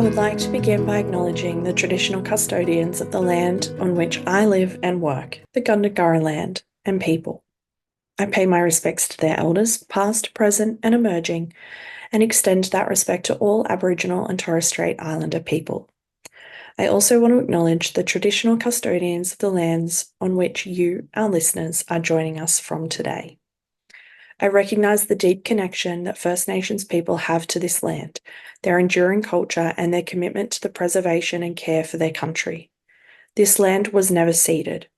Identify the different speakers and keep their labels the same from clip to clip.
Speaker 1: would like to begin by acknowledging the traditional custodians of the land on which I live and work, the Gundungurra land and people. I pay my respects to their elders, past, present, and emerging, and extend that respect to all Aboriginal and Torres Strait Islander people. I also want to acknowledge the traditional custodians of the lands on which you, our listeners, are joining us from today. I recognise the deep connection that First Nations people have to this land, their enduring culture, and their commitment to the preservation and care for their country. This land was never ceded,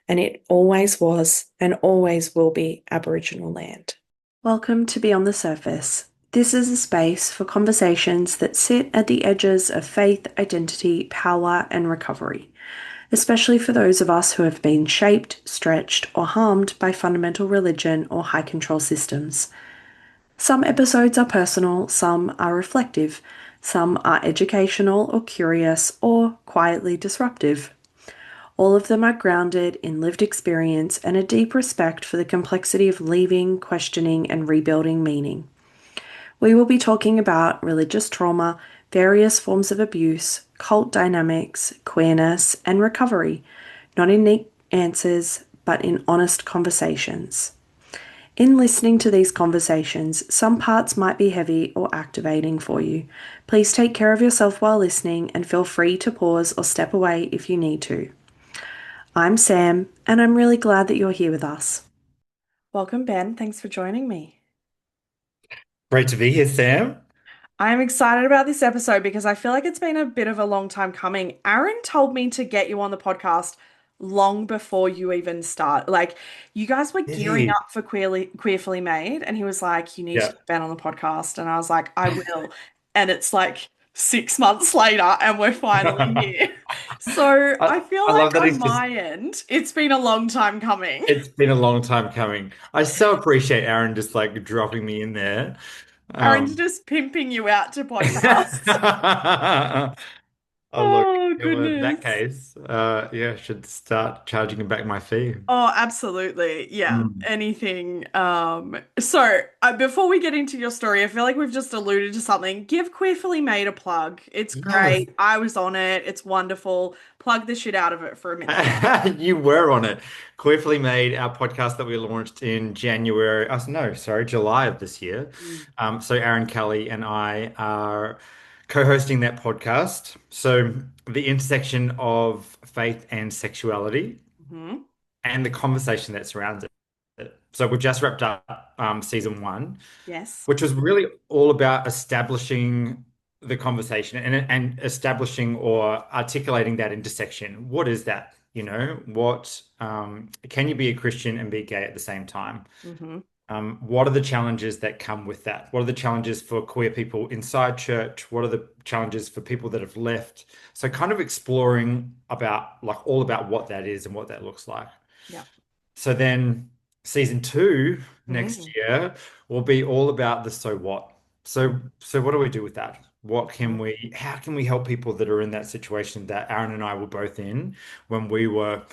Speaker 1: and it always was and always will be Aboriginal land. Welcome to Beyond the Surface. This is a space for conversations that sit at the edges of faith, identity, power, and recovery, especially for those of us who have been shaped, stretched, or harmed by fundamental religion or high control systems. Some episodes are personal, some are reflective, some are educational or curious, or quietly disruptive. All of them are grounded in lived experience and a deep respect for the complexity of leaving, questioning, and rebuilding meaning. We will be talking about religious trauma, various forms of abuse, cult dynamics, queerness, and recovery, not in neat answers, but in honest conversations. In listening to these conversations, some parts might be heavy or activating for you. Please take care of yourself while listening and feel free to pause or step away if you need to. I'm Sam, and I'm really glad that you're here with us. Welcome, Ben. Thanks for joining me.
Speaker 2: Great to be here, Sam.
Speaker 1: I'm excited about this episode because I feel like it's been a bit of a long time coming. Aaron told me to get you on the podcast long before you even start. Like, you guys were gearing
Speaker 2: Hey.
Speaker 1: up for Queerfully Made, and he was like, "You need to
Speaker 2: Yeah.
Speaker 1: get Ben on the podcast." And I was like, "I will." And it's like 6 months later, and we're finally here. So
Speaker 2: I,
Speaker 1: I feel
Speaker 2: I love
Speaker 1: like
Speaker 2: that
Speaker 1: on my end, it's been a long time coming.
Speaker 2: it's been a long time coming. I so appreciate Aaron just like dropping me in there.
Speaker 1: Aaron's
Speaker 2: Um,
Speaker 1: just pimping you out to podcasts.
Speaker 2: oh, look,
Speaker 1: Oh,
Speaker 2: in that
Speaker 1: goodness.
Speaker 2: case, yeah, I should start charging him back my fee.
Speaker 1: Oh, absolutely. Yeah.
Speaker 2: Mm.
Speaker 1: Anything. Before we get into your story, I feel like we've just alluded to something. Give Queerfully Made a plug. It's
Speaker 2: Yes.
Speaker 1: great. I was on it. It's wonderful. Plug the shit out of it for a minute.
Speaker 2: You were on it. Queerly Made, our podcast that we launched in January. Oh, no, sorry, July of this year.
Speaker 1: Mm.
Speaker 2: So Aaron Kelly and I are co-hosting that podcast. So the intersection of faith and sexuality
Speaker 1: Hmm.
Speaker 2: and the conversation that surrounds it. So we've just wrapped up season one,
Speaker 1: Yes.
Speaker 2: which was really all about establishing the conversation and establishing or articulating that intersection. What is that? What can you be a Christian and be gay at the same time?
Speaker 1: Hmm.
Speaker 2: What are the challenges that come with that? What are the challenges for queer people inside church? What are the challenges for people that have left? So kind of exploring about like all about what that is and what that looks like.
Speaker 1: Yeah.
Speaker 2: So then season two next
Speaker 1: Mm.
Speaker 2: year will be all about the so what. So what do we do with that?
Speaker 1: Mhm.
Speaker 2: How can we help people that are in that situation that Aaron and I were both in when we were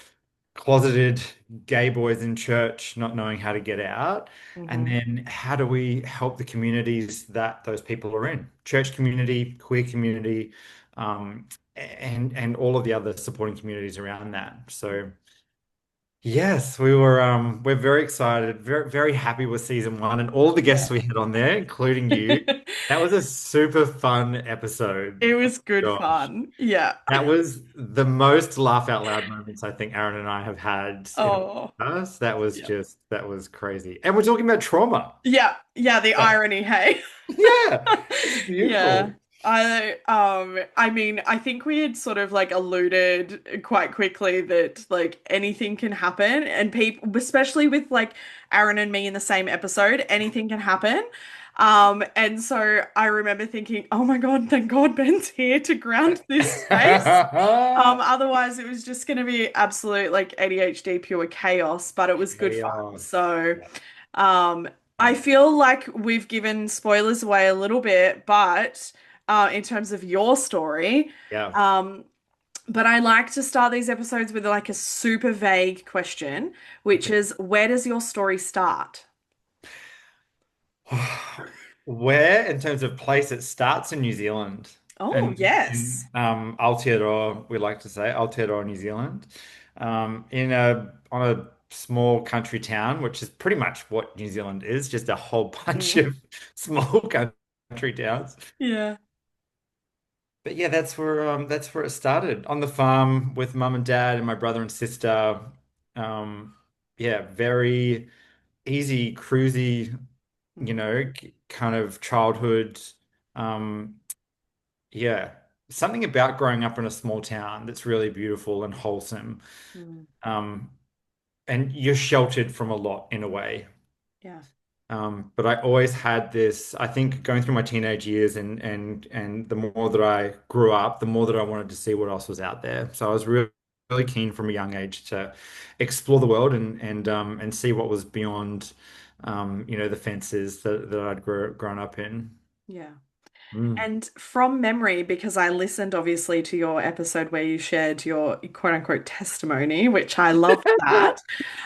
Speaker 2: closeted gay boys in church, not knowing how to get out? And
Speaker 1: Mhm.
Speaker 2: then how do we help the communities that those people are in? Church community, queer community, and all of the other supporting communities around that. So yes, we're very excited, very happy with season one and all the
Speaker 1: Yeah.
Speaker 2: guests we had on there, including you. That was a super fun episode.
Speaker 1: It
Speaker 2: Oh
Speaker 1: was good
Speaker 2: my gosh.
Speaker 1: fun. Yeah.
Speaker 2: That was the most laugh out loud moments I think Aaron and I have had in a
Speaker 1: Oh,
Speaker 2: podcast.
Speaker 1: yeah.
Speaker 2: That was crazy. And we're talking about trauma.
Speaker 1: Yeah. Yeah. The
Speaker 2: Yeah,
Speaker 1: irony, hey?
Speaker 2: yeah, it's
Speaker 1: Yeah.
Speaker 2: beautiful.
Speaker 1: I mean, I think we had sort of like alluded quite quickly that like anything can happen and people, especially with like Aaron and me in the same episode, anything can happen. And so I remember thinking, oh my God, thank God Ben's here to ground this space. Otherwise it was just going to be absolute like ADHD pure chaos, but it was good fun.
Speaker 2: Chaos.
Speaker 1: So,
Speaker 2: Yeah.
Speaker 1: um, I feel like we've given spoilers away a little bit, but in terms of your story,
Speaker 2: Yeah.
Speaker 1: um, but I like to start these episodes with like a super vague question, which
Speaker 2: Okay.
Speaker 1: is where does your story start?
Speaker 2: Where, in terms of place, it starts in New Zealand.
Speaker 1: Oh,
Speaker 2: in
Speaker 1: yes.
Speaker 2: Aotearoa, we like to say, Aotearoa, New Zealand, in a on a small country town, which is pretty much what New Zealand is, just a whole bunch
Speaker 1: Mm.
Speaker 2: of small country towns.
Speaker 1: Yeah.
Speaker 2: But yeah, that's where it started on the farm with mum and dad and my brother and sister. Um, yeah, very easy, cruisy,
Speaker 1: Mm.
Speaker 2: kind of childhood. Um, yeah, something about growing up in a small town that's really beautiful and wholesome.
Speaker 1: Mm.
Speaker 2: Um, and you're sheltered from a lot in a way.
Speaker 1: Yeah.
Speaker 2: But I always had this, I think going through my teenage years and the more that I grew up, the more that I wanted to see what else was out there. So I was really keen from a young age to explore the world and see what was beyond the fences that I'd grown up in.
Speaker 1: Yeah.
Speaker 2: Mm.
Speaker 1: And from memory, because I listened obviously to your episode where you shared your quote unquote testimony, which I loved that.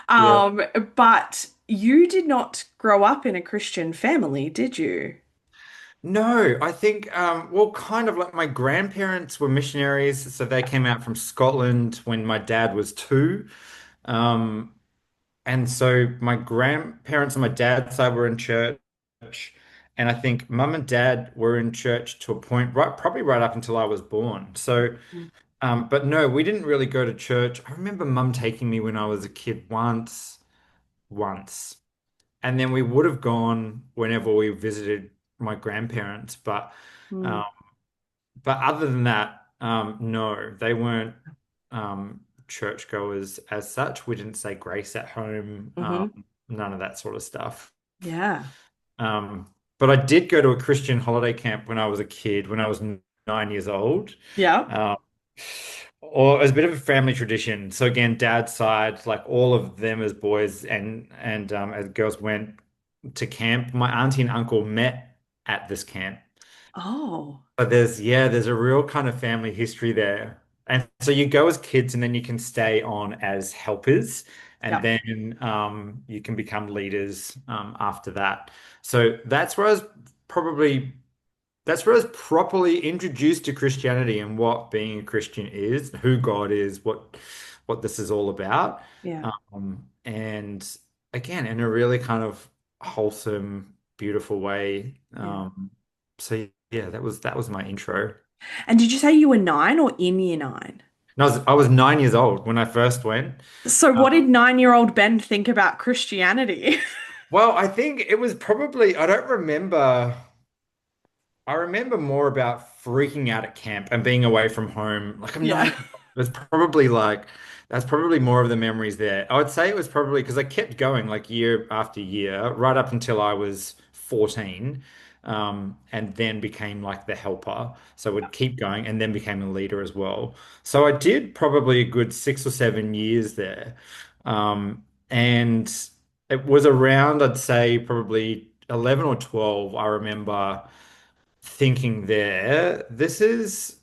Speaker 2: Yeah.
Speaker 1: Um, but you did not grow up in a Christian family, did you?
Speaker 2: No, I think, well, kind of like my grandparents were missionaries, so they came out from Scotland when my dad was two. Um, and so my grandparents on my dad's side were in church, and I think mum and dad were in church to a point, right, probably right up until I was born. So,
Speaker 1: Mm.
Speaker 2: but no, we didn't really go to church. I remember mum taking me when I was a kid once. And then we would have gone whenever we visited my grandparents,
Speaker 1: Mm.
Speaker 2: um, but other than that, no, they weren't churchgoers as such. We didn't say grace at home,
Speaker 1: Hmm.
Speaker 2: none of that sort of stuff.
Speaker 1: Yeah.
Speaker 2: Um, but I did go to a Christian holiday camp when I was a kid, when I was 9 years old.
Speaker 1: Yeah.
Speaker 2: Um, or it was a bit of a family tradition. So again, dad's side, like all of them as boys and as girls went to camp. My auntie and uncle met at this camp.
Speaker 1: Oh.
Speaker 2: But there's a real kind of family history there. And so you go as kids and then you can stay on as helpers and
Speaker 1: Yeah.
Speaker 2: then you can become leaders after that. So probably that's where I was properly introduced to Christianity and what being a Christian is, who God is, what this is all about.
Speaker 1: Yeah.
Speaker 2: And again, in a really kind of wholesome, beautiful way.
Speaker 1: Yeah.
Speaker 2: So yeah, that was my intro.
Speaker 1: And did you say you were 9 or in year 9?
Speaker 2: And I was 9 years old when I first went.
Speaker 1: So
Speaker 2: Um,
Speaker 1: what did 9-year-old Ben think about Christianity?
Speaker 2: well, I think it was probably I don't remember. I remember more about freaking out at camp and being away from home. Like I'm
Speaker 1: Yeah.
Speaker 2: 9 years old. It's probably like that's probably more of the memories there. I would say it was probably because I kept going like year after year, right up until I was 14, and then became like the helper. So I would keep going and then became a leader as well. So I did probably a good 6 or 7 years there. And it was around, I'd say probably 11 or 12, I remember thinking there, this is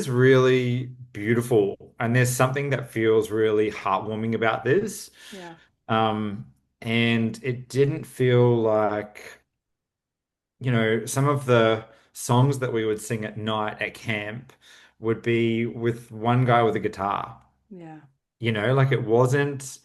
Speaker 2: really beautiful, and there's something that feels really heartwarming about this.
Speaker 1: Yeah.
Speaker 2: Um, and it didn't feel like, some of the songs that we would sing at night at camp would be with one guy with a guitar.
Speaker 1: Yeah.
Speaker 2: Like it wasn't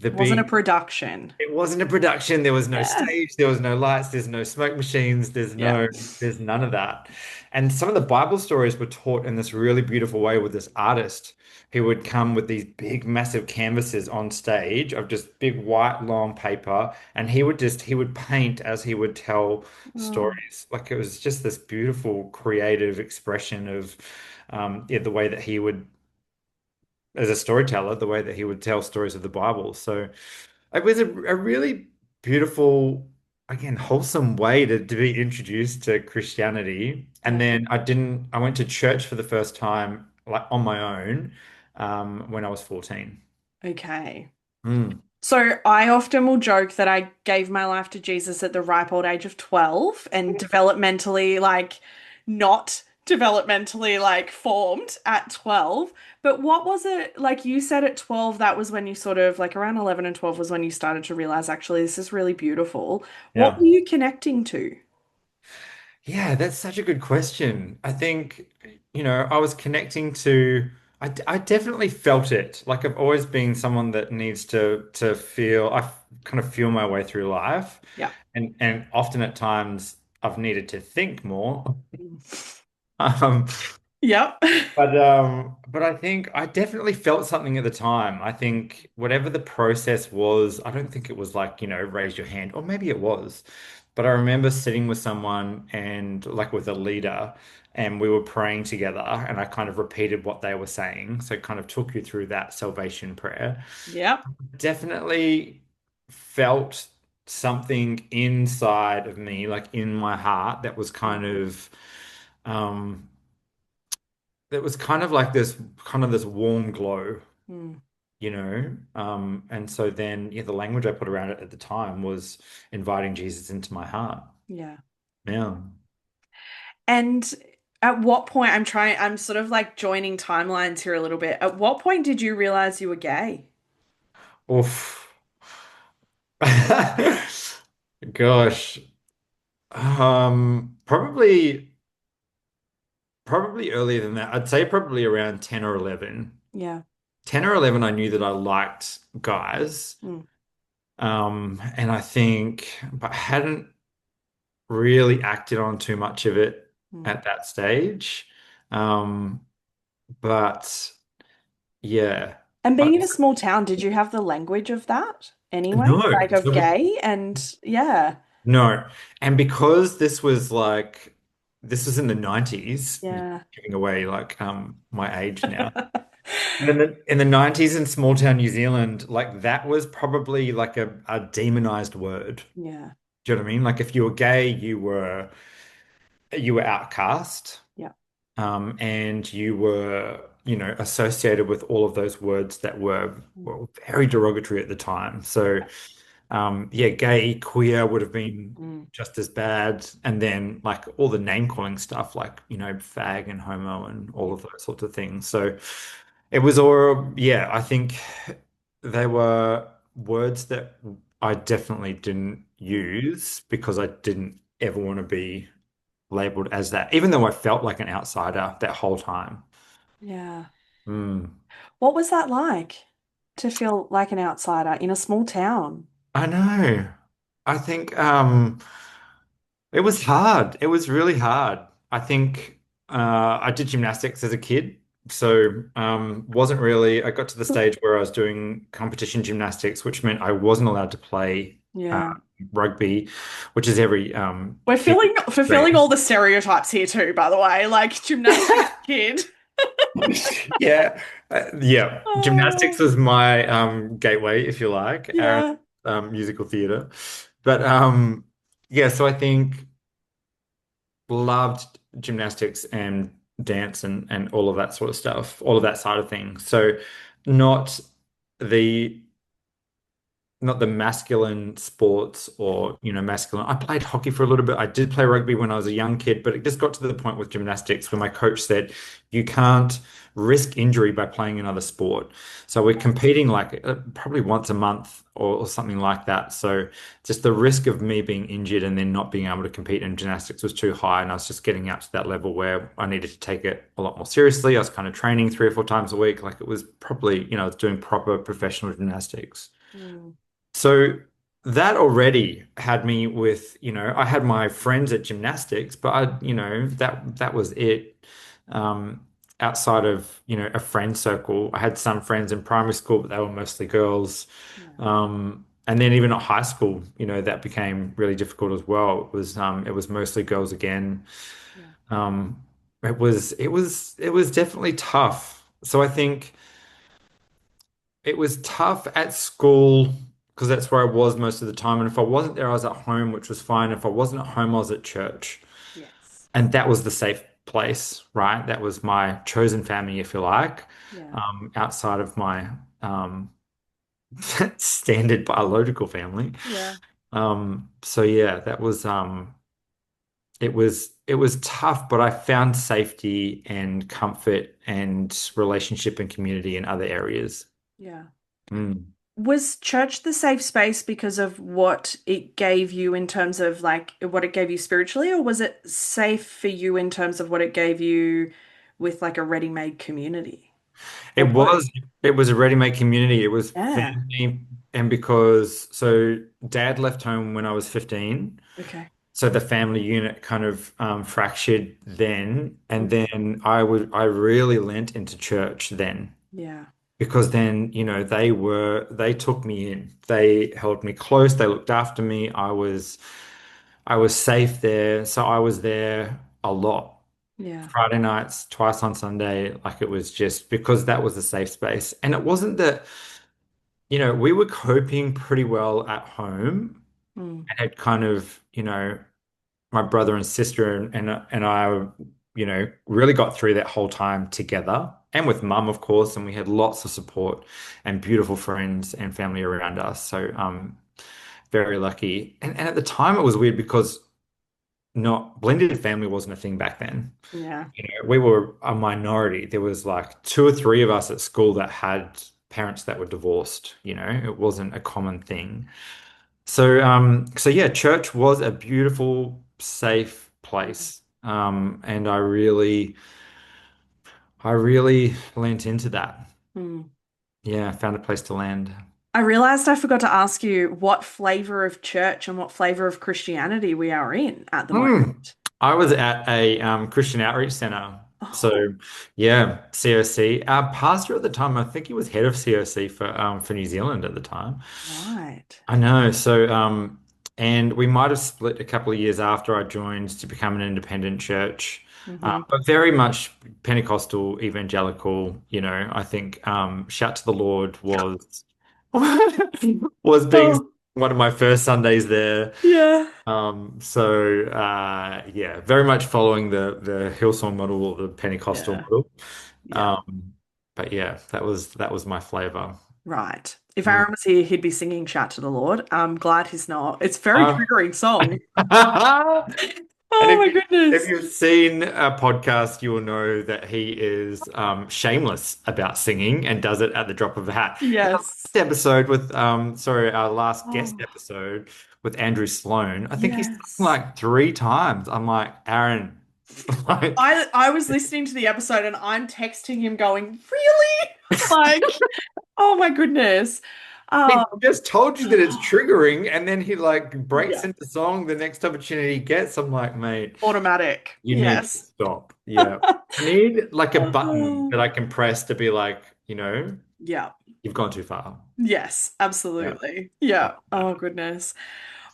Speaker 2: the
Speaker 1: Wasn't a
Speaker 2: big
Speaker 1: production.
Speaker 2: It wasn't a production. There was no
Speaker 1: Yeah.
Speaker 2: stage. There was no lights. There's no smoke machines.
Speaker 1: Yeah.
Speaker 2: There's none of that. And some of the Bible stories were taught in this really beautiful way with this artist who would come with these big, massive canvases on stage of just big white long paper, and he would paint as he would tell
Speaker 1: Oh.
Speaker 2: stories. Like it was just this beautiful, creative expression of yeah, the way that he would, as a storyteller, the way that he would tell stories of the Bible. So. It was a really beautiful, again, wholesome way to be introduced to Christianity. And
Speaker 1: Yeah.
Speaker 2: then I went to church for the first time, like on my own, when I was 14.
Speaker 1: Okay.
Speaker 2: Mm,
Speaker 1: So I often will joke that I gave my life to Jesus at the ripe old age of 12 and developmentally, like, not developmentally, like, formed at 12. But what was it, like you said at 12, that was when you sort of, like, around 11 and 12 was when you started to realize, actually, this is really beautiful. What were
Speaker 2: yeah.
Speaker 1: you connecting to?
Speaker 2: Yeah, that's such a good question. I think, I was connecting to, I definitely felt it. Like I've always been someone that needs to feel, kind of feel my way through life.
Speaker 1: Yeah.
Speaker 2: And often at times I've needed to think more.
Speaker 1: Mm.
Speaker 2: Um,
Speaker 1: Yep.
Speaker 2: but I think I definitely felt something at the time. I think whatever the process was, I don't think it was like, raise your hand, or maybe it was. But I remember sitting with someone and like with a leader, and we were praying together, and I kind of repeated what they were saying. So it kind of took you through that salvation prayer.
Speaker 1: Yep.
Speaker 2: Definitely felt something inside of me, like in my heart, um, that was kind of like this warm glow,
Speaker 1: Mm.
Speaker 2: And so then, yeah, the language I put around it at the time was inviting Jesus into my heart.
Speaker 1: Yeah.
Speaker 2: Yeah.
Speaker 1: And at what point, I'm sort of like joining timelines here a little bit. At what point did you realize you were gay?
Speaker 2: Oof. Gosh. Probably earlier than that. I'd say probably around 10 or 11.
Speaker 1: Yeah.
Speaker 2: 10 or 11, I knew that I liked guys.
Speaker 1: Mm.
Speaker 2: And I think, but hadn't really acted on too much of it
Speaker 1: Mm.
Speaker 2: at that stage. Um, but yeah,
Speaker 1: And
Speaker 2: I,
Speaker 1: being in a small town, did you have the language of that anyway?
Speaker 2: no,
Speaker 1: Like of gay and yeah.
Speaker 2: no. And because this was in the 90s,
Speaker 1: Yeah.
Speaker 2: giving away like my age now. And in the 90s in small town New Zealand, like that was probably like a demonized word.
Speaker 1: Yeah.
Speaker 2: Do you know what I mean? Like if you were gay, you were outcast.
Speaker 1: Yeah.
Speaker 2: And you were, associated with all of those words that
Speaker 1: Mm.
Speaker 2: were very derogatory at the time. So, yeah, gay, queer would have been
Speaker 1: Mm.
Speaker 2: just as bad. And then, like, all the name calling stuff, like, fag and homo and all
Speaker 1: Yeah.
Speaker 2: of those sorts of things. So, it was all, yeah, I think they were words that I definitely didn't use because I didn't ever want to be labeled as that, even though I felt like an outsider that whole time.
Speaker 1: Yeah.
Speaker 2: Mm.
Speaker 1: What was that like to feel like an outsider in a small town?
Speaker 2: I know. I think it was hard. It was really hard. I think I did gymnastics as a kid, so wasn't really. I got to the stage where I was doing competition gymnastics, which meant I wasn't allowed to play
Speaker 1: Yeah.
Speaker 2: rugby, which is every
Speaker 1: We're
Speaker 2: kid
Speaker 1: fulfilling
Speaker 2: dream.
Speaker 1: all the stereotypes here too, by the way. Like gymnastics kid.
Speaker 2: Yeah, yeah. Gymnastics
Speaker 1: Oh,
Speaker 2: was my gateway, if you like, Aaron,
Speaker 1: yeah.
Speaker 2: musical theatre. But yeah, so I think loved gymnastics and dance and all of that sort of stuff, all of that side of things. So not the not the masculine sports or masculine. I played hockey for a little bit. I did play rugby when I was a young kid, but it just got to the point with gymnastics where my coach said you can't risk injury by playing another sport. So we're competing like probably once a month or something like that. So just the risk of me being injured and then not being able to compete in gymnastics was too high, and I was just getting up to that level where I needed to take it a lot more seriously. I was kind of training 3 or 4 times a week, like it was probably I was doing proper professional gymnastics.
Speaker 1: Mm.
Speaker 2: So that already had me with, I had my friends at gymnastics, but that was it. Um, Outside of, a friend circle, I had some friends in primary school, but they were mostly girls.
Speaker 1: Yeah.
Speaker 2: And then even at high school, that became really difficult as well. It was mostly girls again.
Speaker 1: Yeah.
Speaker 2: Um, it was definitely tough. So I think it was tough at school because that's where I was most of the time. And if I wasn't there, I was at home, which was fine. If I wasn't at home, I was at church.
Speaker 1: Yes.
Speaker 2: And that was the safe place, right? That was my chosen family, if you like,
Speaker 1: Yeah.
Speaker 2: outside of my standard biological family.
Speaker 1: Yeah.
Speaker 2: So yeah, it was tough, but I found safety and comfort and relationship and community in other areas.
Speaker 1: Yeah.
Speaker 2: Mm.
Speaker 1: Was church the safe space because of what it gave you in terms of like what it gave you spiritually, or was it safe for you in terms of what it gave you with like a ready-made community?
Speaker 2: It
Speaker 1: Or both?
Speaker 2: was it was a ready-made community. It was
Speaker 1: Yeah.
Speaker 2: family, and because so dad left home when I was 15.
Speaker 1: Okay.
Speaker 2: So the family unit kind of fractured then, and
Speaker 1: Mm.
Speaker 2: then I really lent into church then
Speaker 1: Yeah.
Speaker 2: because then they took me in. They held me close, they looked after me. I was safe there, so I was there a lot.
Speaker 1: Yeah.
Speaker 2: Friday nights, twice on Sunday, like it was just because that was a safe space. And it wasn't that, we were coping pretty well at home
Speaker 1: Mm.
Speaker 2: and had kind of, my brother and sister and I, really got through that whole time together and with mum, of course, and we had lots of support and beautiful friends and family around us. So very lucky. And at the time it was weird because not blended family wasn't a thing back then.
Speaker 1: Yeah.
Speaker 2: We were a minority. There was like two or three of us at school that had parents that were divorced, it wasn't a common thing. So yeah, church was a beautiful, safe place. And I really lent into that.
Speaker 1: Mm.
Speaker 2: Yeah, found a place to land.
Speaker 1: I realized I forgot to ask you what flavor of church and what flavor of Christianity we are in at the moment.
Speaker 2: Hmm. I was at a Christian outreach center. So
Speaker 1: Oh,
Speaker 2: yeah, COC. Our pastor at the time, I think he was head of COC for New Zealand at the time.
Speaker 1: right.
Speaker 2: I know. And we might have split a couple of years after I joined to become an independent church,
Speaker 1: Hmm.
Speaker 2: but very much Pentecostal, evangelical. I think Shout to the Lord was was being
Speaker 1: Oh,
Speaker 2: one of my first Sundays there.
Speaker 1: yeah.
Speaker 2: Yeah, very much following the Hillsong model or the Pentecostal
Speaker 1: Yeah.
Speaker 2: model.
Speaker 1: Yeah.
Speaker 2: But yeah, that was my flavor.
Speaker 1: Right. If
Speaker 2: Mm.
Speaker 1: Aaron was here, he'd be singing Shout to the Lord. I'm glad he's not. It's a very
Speaker 2: Um,
Speaker 1: triggering song.
Speaker 2: And
Speaker 1: Oh my
Speaker 2: if
Speaker 1: goodness.
Speaker 2: you've seen a podcast, you will know that he is shameless about singing and does it at the drop of a hat. In the
Speaker 1: Yes.
Speaker 2: last episode with our last guest
Speaker 1: Oh,
Speaker 2: episode with Andrew Sloan, I think he's sung
Speaker 1: yes.
Speaker 2: like three times. I'm like, Aaron, like
Speaker 1: I was listening to the episode and I'm texting him going, really? Like, oh my goodness.
Speaker 2: he
Speaker 1: Um,
Speaker 2: just told you that it's triggering, and then he like breaks
Speaker 1: yeah.
Speaker 2: into song the next opportunity he gets. I'm like, mate.
Speaker 1: Automatic.
Speaker 2: You need to
Speaker 1: Yes.
Speaker 2: stop. Yeah. I need like a button
Speaker 1: Oh,
Speaker 2: that I can press to be like,
Speaker 1: yeah.
Speaker 2: you've gone too far.
Speaker 1: Yes,
Speaker 2: Yeah.
Speaker 1: absolutely. Yeah. Oh goodness.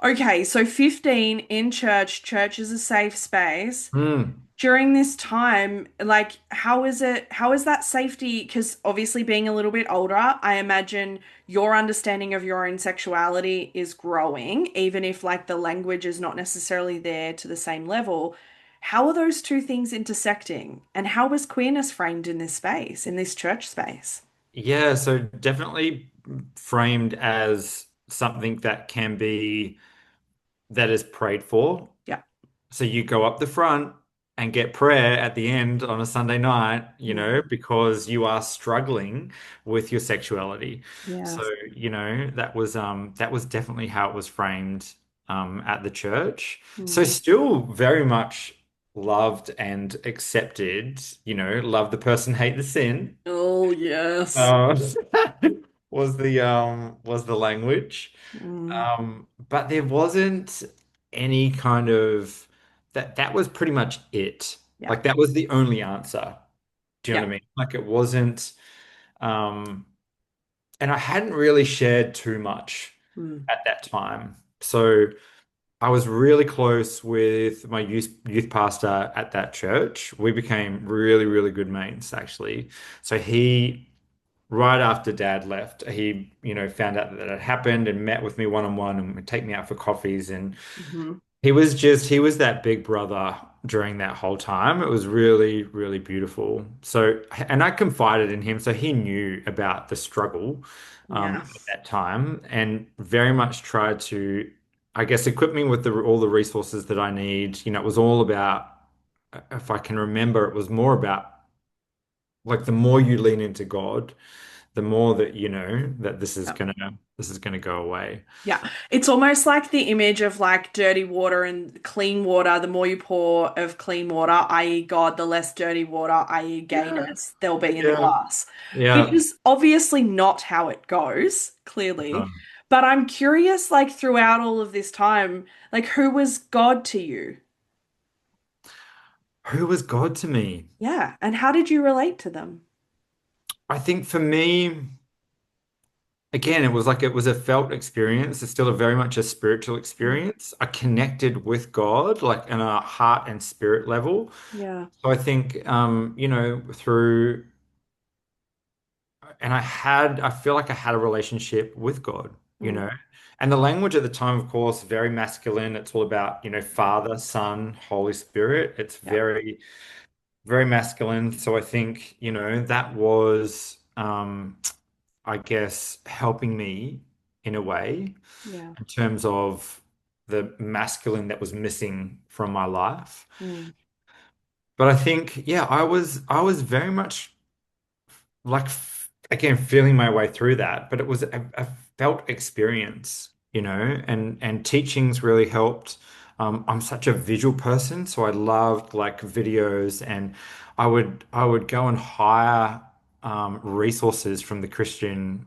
Speaker 1: Okay, so 15 in church, church is a safe space.
Speaker 2: Mm.
Speaker 1: During this time, like, how is that safety? Because obviously, being a little bit older, I imagine your understanding of your own sexuality is growing, even if, like, the language is not necessarily there to the same level. How are those two things intersecting? And how was queerness framed in this space, in this church space?
Speaker 2: Yeah, so definitely framed as something that is prayed for.
Speaker 1: Yeah.
Speaker 2: So you go up the front and get prayer at the end on a Sunday night,
Speaker 1: Mm.
Speaker 2: because you are struggling with your sexuality. So,
Speaker 1: Yes.
Speaker 2: that was definitely how it was framed at the church. So
Speaker 1: Mm.
Speaker 2: still very much loved and accepted, love the person, hate the sin.
Speaker 1: Oh, yes.
Speaker 2: Uh, was the language.
Speaker 1: Mm.
Speaker 2: But there wasn't any kind of that was pretty much it.
Speaker 1: Yeah.
Speaker 2: Like that was the only answer. Do you know
Speaker 1: Yeah.
Speaker 2: what I mean? Like it wasn't um and I hadn't really shared too much
Speaker 1: Mm.
Speaker 2: at that time. So I was really close with my youth pastor at that church. We became really, really good mates actually. So he right after dad left, he, found out that it had happened and met with me one on one and would take me out for coffees. And
Speaker 1: Hmm.
Speaker 2: he was that big brother during that whole time. It was really, really beautiful. So, and I confided in him, so he knew about the struggle
Speaker 1: Yeah.
Speaker 2: at that time and very much tried to, I guess, equip me with all the resources that I need. It was all about, if I can remember, it was more about like the more you lean into God, the more that you know that
Speaker 1: Yeah.
Speaker 2: this is gonna go away.
Speaker 1: Yeah. It's almost like the image of like dirty water and clean water. The more you pour of clean water, i.e., God, the less dirty water, i.e.,
Speaker 2: Yeah,
Speaker 1: gayness, there'll be in the
Speaker 2: yeah,
Speaker 1: glass, which
Speaker 2: yeah.
Speaker 1: is obviously not how it goes, clearly.
Speaker 2: Um,
Speaker 1: But I'm curious, like, throughout all of this time, like, who was God to you?
Speaker 2: who was God to me?
Speaker 1: Yeah. And how did you relate to them?
Speaker 2: I think for me, again, it was a felt experience. It's still a very much a spiritual
Speaker 1: Mm.
Speaker 2: experience. I connected with God, like in a heart and spirit level.
Speaker 1: Yeah.
Speaker 2: So I think, you know, through, and I feel like I had a relationship with God, you
Speaker 1: Mm.
Speaker 2: know. And the language at the time, of course, very masculine. It's all about, you know, Father, Son, Holy Spirit. It's
Speaker 1: Yeah.
Speaker 2: very, very masculine. So I think, you know, that was, I guess, helping me in a way
Speaker 1: Yeah.
Speaker 2: in terms of the masculine that was missing from my life.
Speaker 1: Mm.
Speaker 2: But I think, yeah, I was very much like again feeling my way through that, but it was a felt experience, you know, and teachings really helped. I'm such a visual person, so I loved like videos, and I would go and hire resources from the Christian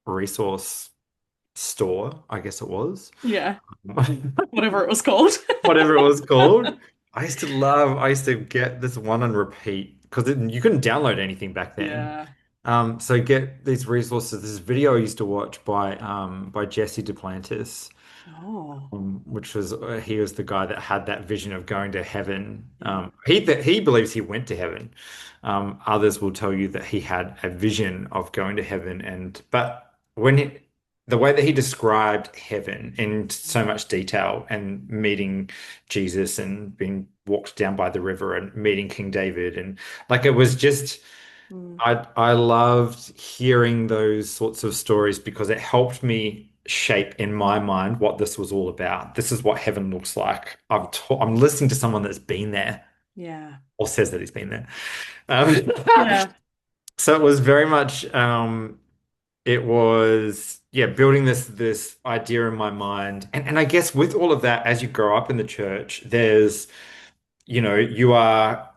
Speaker 2: resource store, I guess it was.
Speaker 1: Yeah. Whatever it was called.
Speaker 2: Whatever it was called. I used to get this one on repeat because you couldn't download anything back then.
Speaker 1: Yeah.
Speaker 2: So get these resources. This video I used to watch by Jesse Duplantis,
Speaker 1: Oh,
Speaker 2: which was he was the guy that had that vision of going to heaven.
Speaker 1: yeah.
Speaker 2: He believes he went to heaven. Others will tell you that he had a vision of going to heaven, and but when the way that he described heaven in so much detail and meeting Jesus and being walked down by the river and meeting King David and like it was just
Speaker 1: Mm.
Speaker 2: I loved hearing those sorts of stories because it helped me shape in my mind what this was all about. This is what heaven looks like. I'm listening to someone that's been there
Speaker 1: Yeah.
Speaker 2: or says that he's been there. Um,
Speaker 1: Yeah.
Speaker 2: so it was very much it was yeah building this idea in my mind and I guess with all of that as you grow up in the church there's you know you are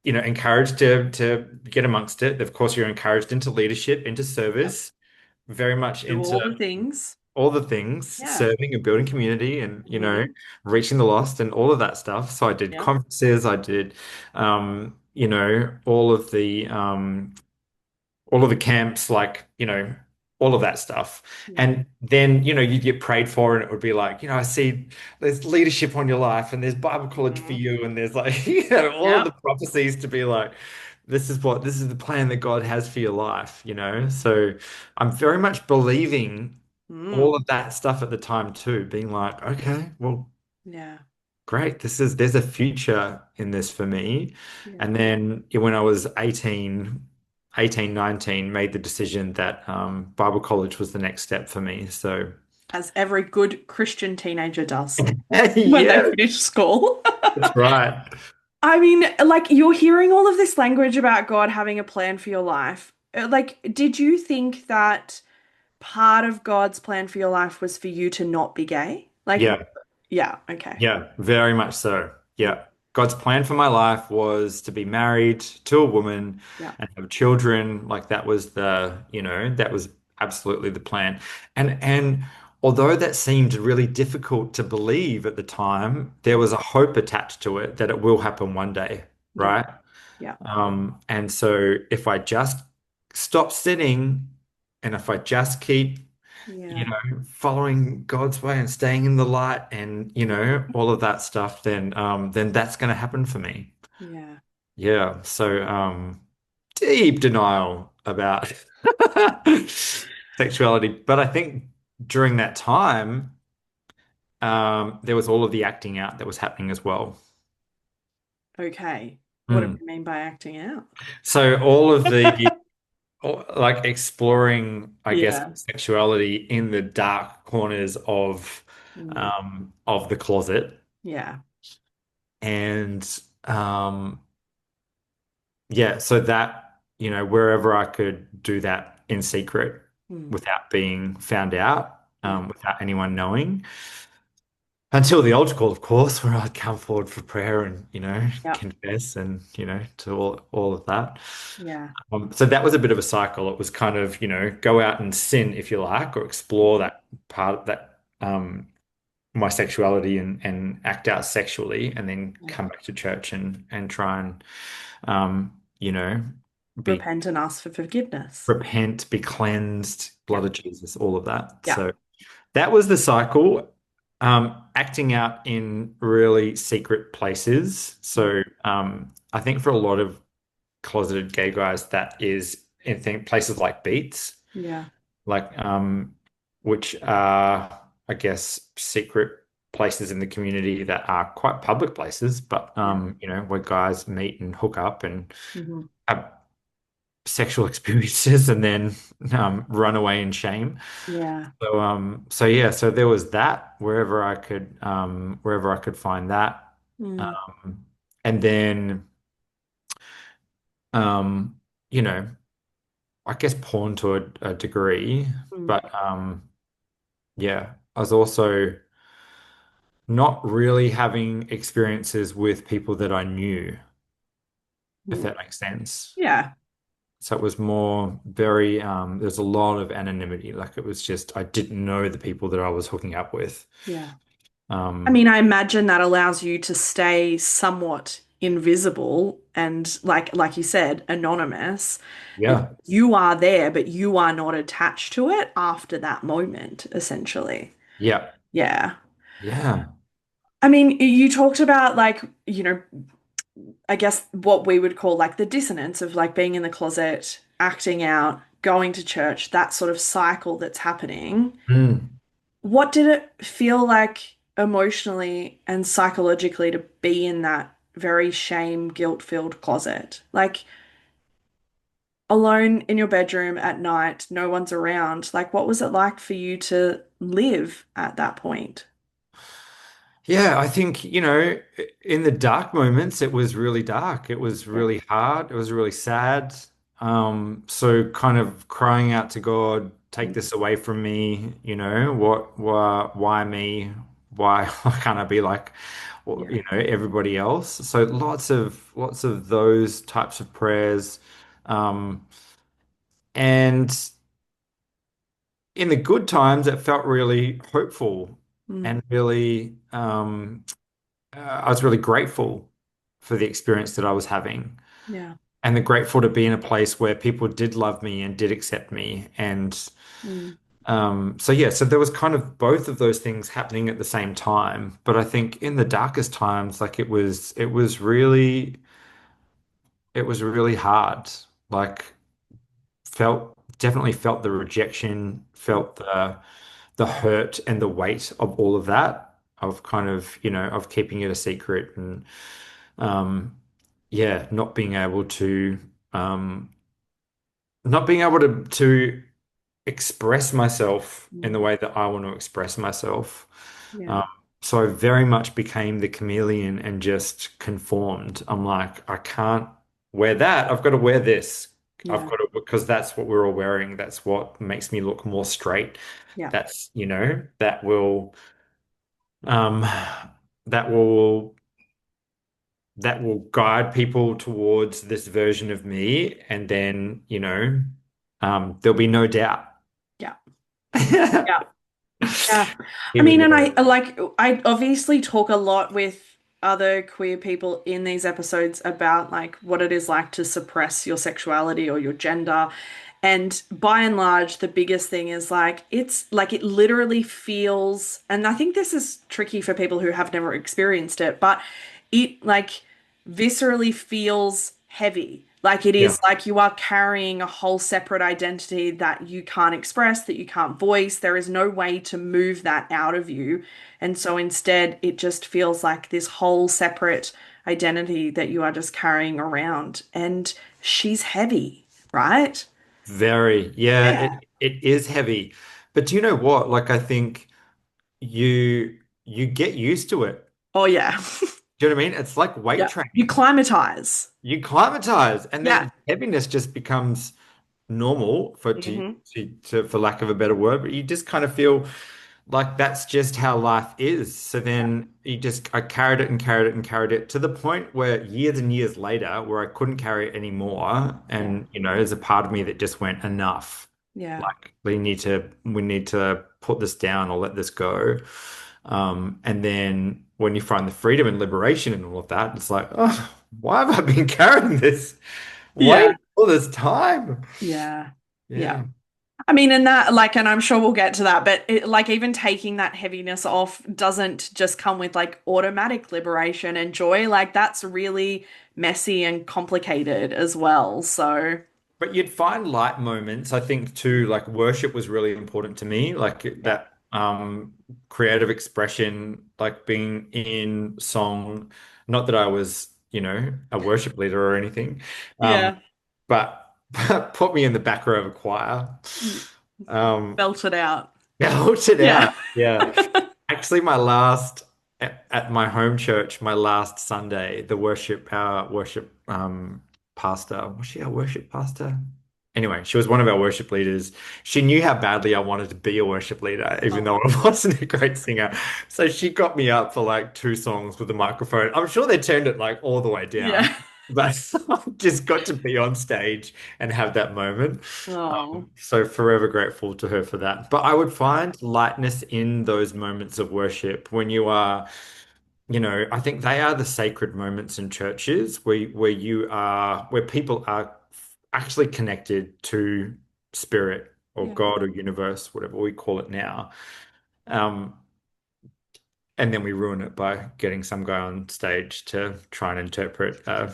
Speaker 2: you know, encouraged to get amongst it. Of course, you're encouraged into leadership, into
Speaker 1: Yep.
Speaker 2: service, very much
Speaker 1: Do
Speaker 2: into
Speaker 1: all the things.
Speaker 2: all the things,
Speaker 1: Yeah.
Speaker 2: serving and building community and, you know,
Speaker 1: Hmm.
Speaker 2: reaching the lost and all of that stuff. So I did
Speaker 1: Yep.
Speaker 2: conferences, I did you know, all of the camps, like, you know, all of that stuff.
Speaker 1: Yeah.
Speaker 2: And then, you know, you'd get prayed for, and it would be like, you know, I see there's leadership on your life, and there's Bible college for
Speaker 1: Hmm.
Speaker 2: you, and there's like, you know, all of the
Speaker 1: Yep.
Speaker 2: prophecies to be like, this is the plan that God has for your life, you know? So I'm very much believing
Speaker 1: Mm.
Speaker 2: all of that stuff at the time too, being like, okay, well,
Speaker 1: Yeah.
Speaker 2: great. There's a future in this for me.
Speaker 1: Yeah.
Speaker 2: And then when I was 18, 19, made the decision that Bible college was the next step for me. So
Speaker 1: As every good Christian teenager does when they
Speaker 2: yeah,
Speaker 1: finish school.
Speaker 2: that's right.
Speaker 1: I mean, like, you're hearing all of this language about God having a plan for your life. Like, did you think that part of God's plan for your life was for you to not be gay? Like,
Speaker 2: Yeah.
Speaker 1: yeah, okay.
Speaker 2: Yeah, very much so.
Speaker 1: Mm.
Speaker 2: Yeah. God's plan for my life was to be married to a woman
Speaker 1: Yeah.
Speaker 2: and have children. Like that was you know, that was absolutely the plan. And although that seemed really difficult to believe at the time, there
Speaker 1: Mm.
Speaker 2: was a hope attached to it that it will happen one day,
Speaker 1: Yeah.
Speaker 2: right?
Speaker 1: Yeah.
Speaker 2: And so if I just stop sinning and if I just keep you
Speaker 1: Yeah.
Speaker 2: know, following God's way and staying in the light and, you know, all of that stuff, then that's going to happen for me.
Speaker 1: Yeah.
Speaker 2: Yeah. So, deep denial about sexuality. But I think during that time, there was all of the acting out that was happening as well.
Speaker 1: Okay. What do
Speaker 2: Mm.
Speaker 1: you mean by acting out?
Speaker 2: So all of the like exploring, I guess,
Speaker 1: Yeah.
Speaker 2: sexuality in the dark corners
Speaker 1: Mm.
Speaker 2: of the closet.
Speaker 1: Yeah.
Speaker 2: And yeah, so that. wherever I could do that in secret
Speaker 1: Mm.
Speaker 2: without being found out,
Speaker 1: Yeah.
Speaker 2: without anyone knowing. Until the altar call, of course, where I'd come forward for prayer and,
Speaker 1: Yeah.
Speaker 2: confess and, to all of that.
Speaker 1: Yeah.
Speaker 2: So that was a bit of a cycle. It was kind of, go out and sin, if you like, or explore that part of that, my sexuality and act out sexually, and then
Speaker 1: Yeah.
Speaker 2: come back to church and try and, um, you know, be
Speaker 1: Repent and ask for forgiveness.
Speaker 2: repent, be cleansed,
Speaker 1: Yeah.
Speaker 2: blood of Jesus, all of that.
Speaker 1: Yeah.
Speaker 2: So that was the cycle. Acting out in really secret places.
Speaker 1: Mm.
Speaker 2: So I think for a lot of closeted gay guys, that is in places like beats,
Speaker 1: Yeah.
Speaker 2: like which are, I guess, secret places in the community that are quite public places, but
Speaker 1: Yeah.
Speaker 2: where guys meet and hook up and
Speaker 1: Hmm.
Speaker 2: have sexual experiences and then run away in shame.
Speaker 1: Yeah.
Speaker 2: So yeah, so there was that wherever I could find that.
Speaker 1: Mm.
Speaker 2: Um, and then um, you know, I guess porn to a degree,
Speaker 1: Mm.
Speaker 2: but yeah, I was also not really having experiences with people that I knew, if
Speaker 1: Mm.
Speaker 2: that makes sense.
Speaker 1: Yeah.
Speaker 2: So it was more very there's a lot of anonymity. Like it was just I didn't know the people that I was hooking up with.
Speaker 1: Yeah. I
Speaker 2: Um,
Speaker 1: mean, I imagine that allows you to stay somewhat invisible and like you said, anonymous. And
Speaker 2: yeah,
Speaker 1: you are there, but you are not attached to it after that moment, essentially.
Speaker 2: yeah,
Speaker 1: Yeah.
Speaker 2: yeah.
Speaker 1: I mean, you talked about like, I guess what we would call like the dissonance of like being in the closet, acting out, going to church, that sort of cycle that's happening.
Speaker 2: Mm.
Speaker 1: What did it feel like emotionally and psychologically to be in that very shame, guilt-filled closet? Like alone in your bedroom at night, no one's around. Like, what was it like for you to live at that point?
Speaker 2: Yeah, I think, in the dark moments, it was really dark. It was
Speaker 1: Yeah.
Speaker 2: really hard. It was really sad. So kind of crying out to God, take
Speaker 1: Mm.
Speaker 2: this away from me, why me? Why can't I be like,
Speaker 1: Yeah.
Speaker 2: everybody else? So lots of those types of prayers. Um, and in the good times, it felt really hopeful
Speaker 1: Mm.
Speaker 2: and really, I was really grateful for the experience that I was having,
Speaker 1: Yeah.
Speaker 2: and the grateful to be in a place where people did love me and did accept me. And
Speaker 1: Mm.
Speaker 2: so yeah, so there was kind of both of those things happening at the same time. But I think in the darkest times, like it was really hard. Like definitely felt the rejection,
Speaker 1: Mm.
Speaker 2: felt the hurt and the weight of all of that, of kind of, of keeping it a secret and um yeah, um not being able to express myself in the
Speaker 1: Mm.
Speaker 2: way that I want to express myself.
Speaker 1: Yeah.
Speaker 2: Um, so I very much became the chameleon and just conformed. I'm like, I can't wear that. I've got to wear this. I've
Speaker 1: Yeah.
Speaker 2: got to, because that's what we're all wearing. That's what makes me look more straight.
Speaker 1: Yeah.
Speaker 2: That's, um, that will that will guide people towards this version of me, and then, there'll be no doubt.
Speaker 1: Yeah. Yeah. Yeah. I
Speaker 2: Even
Speaker 1: mean, and
Speaker 2: though,
Speaker 1: I obviously talk a lot with other queer people in these episodes about like what it is like to suppress your sexuality or your gender. And by and large, the biggest thing is like it's like it literally feels, and I think this is tricky for people who have never experienced it, but it like viscerally feels heavy. Like it
Speaker 2: yeah,
Speaker 1: is like you are carrying a whole separate identity that you can't express, that you can't voice. There is no way to move that out of you. And so instead, it just feels like this whole separate identity that you are just carrying around. And she's heavy, right?
Speaker 2: very, yeah,
Speaker 1: Yeah.
Speaker 2: it is heavy. But do you know what? Like, I think you get used to it.
Speaker 1: Oh, yeah.
Speaker 2: Do you know what I mean? It's like weight
Speaker 1: Yeah. You
Speaker 2: training.
Speaker 1: climatize.
Speaker 2: you climatize, and
Speaker 1: Yeah.
Speaker 2: then heaviness just becomes normal
Speaker 1: Hmm.
Speaker 2: for lack of a better word, but you just kind of feel like that's just how life is. So
Speaker 1: Yeah.
Speaker 2: then I carried it and carried it and carried it to the point where years and years later, where I couldn't carry it anymore.
Speaker 1: Yeah.
Speaker 2: And, there's a part of me that just went, enough.
Speaker 1: Yeah.
Speaker 2: Like we need to put this down or let this go. And then when you find the freedom and liberation and all of that, it's like, oh, why have I been carrying this
Speaker 1: Yeah.
Speaker 2: weight all this time?
Speaker 1: Yeah. Yeah.
Speaker 2: Yeah.
Speaker 1: I mean, and that, like, and I'm sure we'll get to that, but like, even taking that heaviness off doesn't just come with like automatic liberation and joy. Like, that's really messy and complicated as well. So,
Speaker 2: But you'd find light moments, I think, too. Like worship was really important to me, like
Speaker 1: yeah.
Speaker 2: that creative expression, like being in song. Not that I was, a worship leader or anything, um,
Speaker 1: Yeah.
Speaker 2: but put me in the back row of a choir.
Speaker 1: Mm.
Speaker 2: Um,
Speaker 1: Belt it out.
Speaker 2: Belt it
Speaker 1: Yeah.
Speaker 2: out. Yeah. Actually, my last at my home church, my last Sunday, our worship pastor, was she our worship pastor? Anyway, she was one of our worship leaders. She knew how badly I wanted to be a worship leader, even though
Speaker 1: Oh,
Speaker 2: I wasn't a great singer. So she got me up for like two songs with a microphone. I'm sure they turned it like all the way down,
Speaker 1: yeah.
Speaker 2: but I just got to be on stage and have that moment.
Speaker 1: Oh,
Speaker 2: So forever grateful to her for that. But I would find lightness in those moments of worship when you are, I think they are the sacred moments in churches where people are actually connected to spirit or
Speaker 1: yeah.
Speaker 2: God or universe, whatever we call it now. Um, and then we ruin it by getting some guy on stage to try and interpret a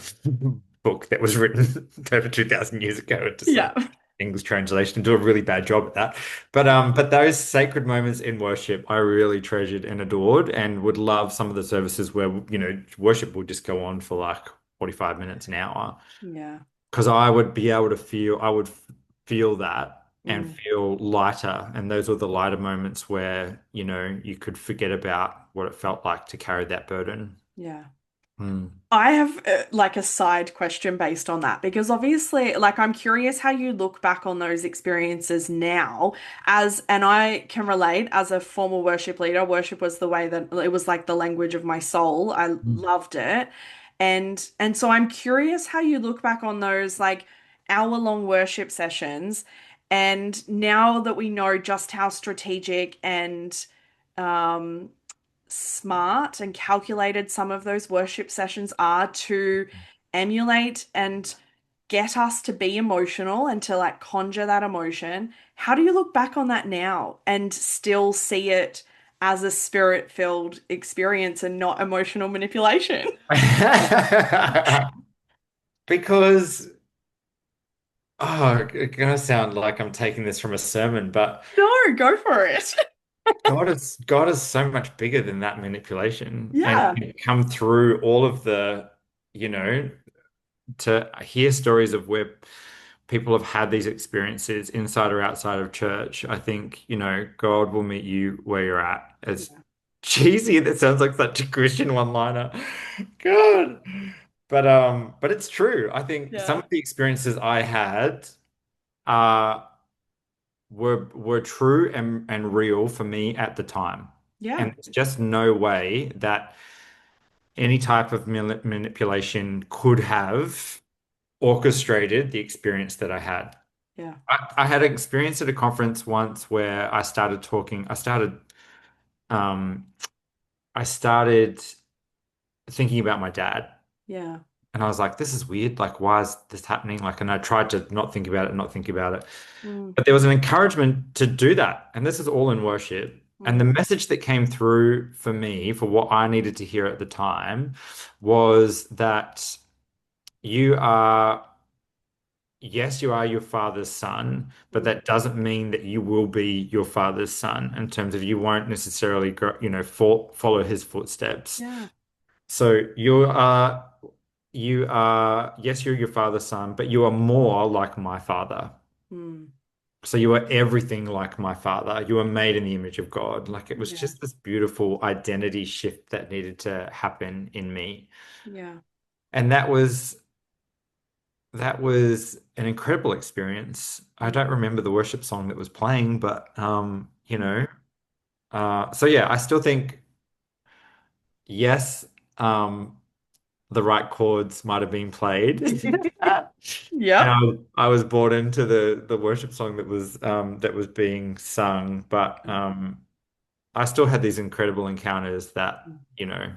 Speaker 2: book that was written over 2,000 years ago into some
Speaker 1: Yeah.
Speaker 2: English translation. Do a really bad job at that. But those sacred moments in worship, I really treasured and adored, and would love some of the services where, worship would just go on for like 45 minutes, an hour,
Speaker 1: Yeah.
Speaker 2: because I would feel that and
Speaker 1: Mm.
Speaker 2: feel lighter. And those were the lighter moments where, you could forget about what it felt like to carry that burden.
Speaker 1: Yeah.
Speaker 2: Mm.
Speaker 1: I have like a side question based on that because obviously, like, I'm curious how you look back on those experiences now and I can relate as a former worship leader. Worship was the way that it was like the language of my soul. I loved it. And so I'm curious how you look back on those like hour-long worship sessions. And now that we know just how strategic and um smart and calculated some of those worship sessions are to emulate and get us to be emotional and to like conjure that emotion. How do you look back on that now and still see it as a spirit-filled experience and not emotional manipulation?
Speaker 2: Because, it's gonna sound like I'm taking this from a sermon, but
Speaker 1: No, go for it.
Speaker 2: God is so much bigger than that manipulation, and
Speaker 1: Yeah.
Speaker 2: it can come through all of the, you know, to hear stories of where people have had these experiences inside or outside of church. I think, God will meet you where you're at. As
Speaker 1: Yeah.
Speaker 2: cheesy that sounds like such a Christian one-liner. God. But it's true. I think some
Speaker 1: Yeah.
Speaker 2: of the experiences I had uh were true and real for me at the time.
Speaker 1: Yeah.
Speaker 2: And there's just no way that any type of manipulation could have orchestrated the experience that I had.
Speaker 1: Yeah.
Speaker 2: I had an experience at a conference once where um, I started thinking about my dad.
Speaker 1: Yeah.
Speaker 2: And I was like, this is weird. Like, why is this happening? Like, and I tried to not think about it, not think about it.
Speaker 1: Mm,
Speaker 2: But there was an encouragement to do that. And this is all in worship. And the
Speaker 1: mm,
Speaker 2: message that came through for me, for what I needed to hear at the time, was that you are yes, you are your father's son, but
Speaker 1: mm.
Speaker 2: that doesn't mean that you will be your father's son in terms of you won't necessarily go, follow his footsteps.
Speaker 1: Yeah.
Speaker 2: So yes, you're your father's son, but you are more like my father.
Speaker 1: Mm,
Speaker 2: So you are everything like my father. You are made in the image of God. Like it was
Speaker 1: yeah.
Speaker 2: just this beautiful identity shift that needed to happen in me.
Speaker 1: Yeah.
Speaker 2: And that was that was an incredible experience. I don't remember the worship song that was playing, but so yeah, I still think yes, um, the right chords might have been played. And
Speaker 1: Yep.
Speaker 2: I was brought into the worship song that was being sung, but I still had these incredible encounters that,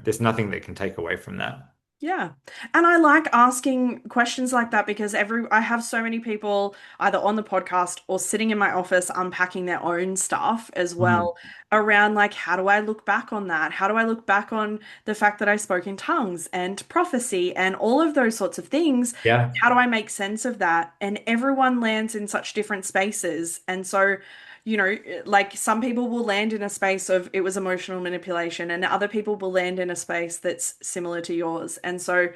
Speaker 2: there's nothing that can take away from that.
Speaker 1: Yeah. And I like asking questions like that because I have so many people either on the podcast or sitting in my office unpacking their own stuff as
Speaker 2: Mm.
Speaker 1: well around like how do I look back on that? How do I look back on the fact that I spoke in tongues and prophecy and all of those sorts of things?
Speaker 2: Yeah.
Speaker 1: How do I make sense of that? And everyone lands in such different spaces. And so like some people will land in a space of it was emotional manipulation, and other people will land in a space that's similar to yours. And so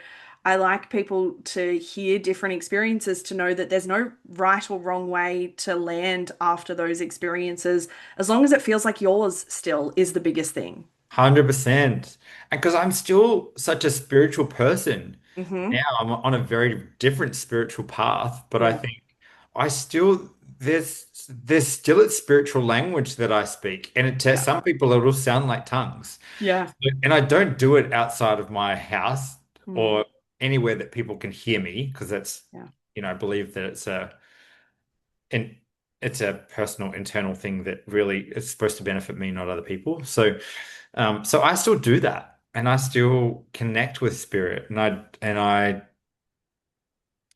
Speaker 1: I like people to hear different experiences to know that there's no right or wrong way to land after those experiences, as long as it feels like yours still is the biggest thing.
Speaker 2: 100%. And because I'm still such a spiritual person now,
Speaker 1: Mm-hmm.
Speaker 2: I'm on a very different spiritual path, but I
Speaker 1: Yeah.
Speaker 2: think I still there's still a spiritual language that I speak, and to
Speaker 1: Yeah.
Speaker 2: some people it will sound like tongues.
Speaker 1: Yeah.
Speaker 2: And I don't do it outside of my house
Speaker 1: Mm.
Speaker 2: or anywhere that people can hear me because that's,
Speaker 1: Yeah.
Speaker 2: I believe that an it's a personal internal thing that really is supposed to benefit me, not other people. So I still do that, and I still connect with spirit, and I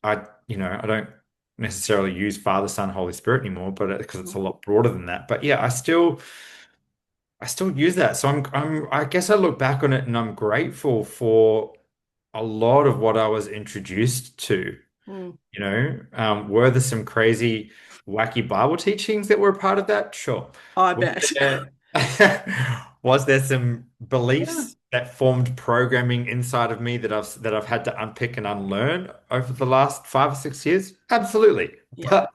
Speaker 2: don't necessarily use Father, Son, Holy Spirit anymore, but because it's
Speaker 1: Mhm.
Speaker 2: a lot broader than that. But yeah, I still use that. So I guess I look back on it and I'm grateful for a lot of what I was introduced to.
Speaker 1: Mm.
Speaker 2: Were there some crazy, wacky Bible teachings that were a part of that? Sure.
Speaker 1: I
Speaker 2: Was
Speaker 1: bet.
Speaker 2: there, was there some
Speaker 1: Yeah.
Speaker 2: beliefs that formed programming inside of me that I've had to unpick and unlearn over the last 5 or 6 years? Absolutely.
Speaker 1: Yeah.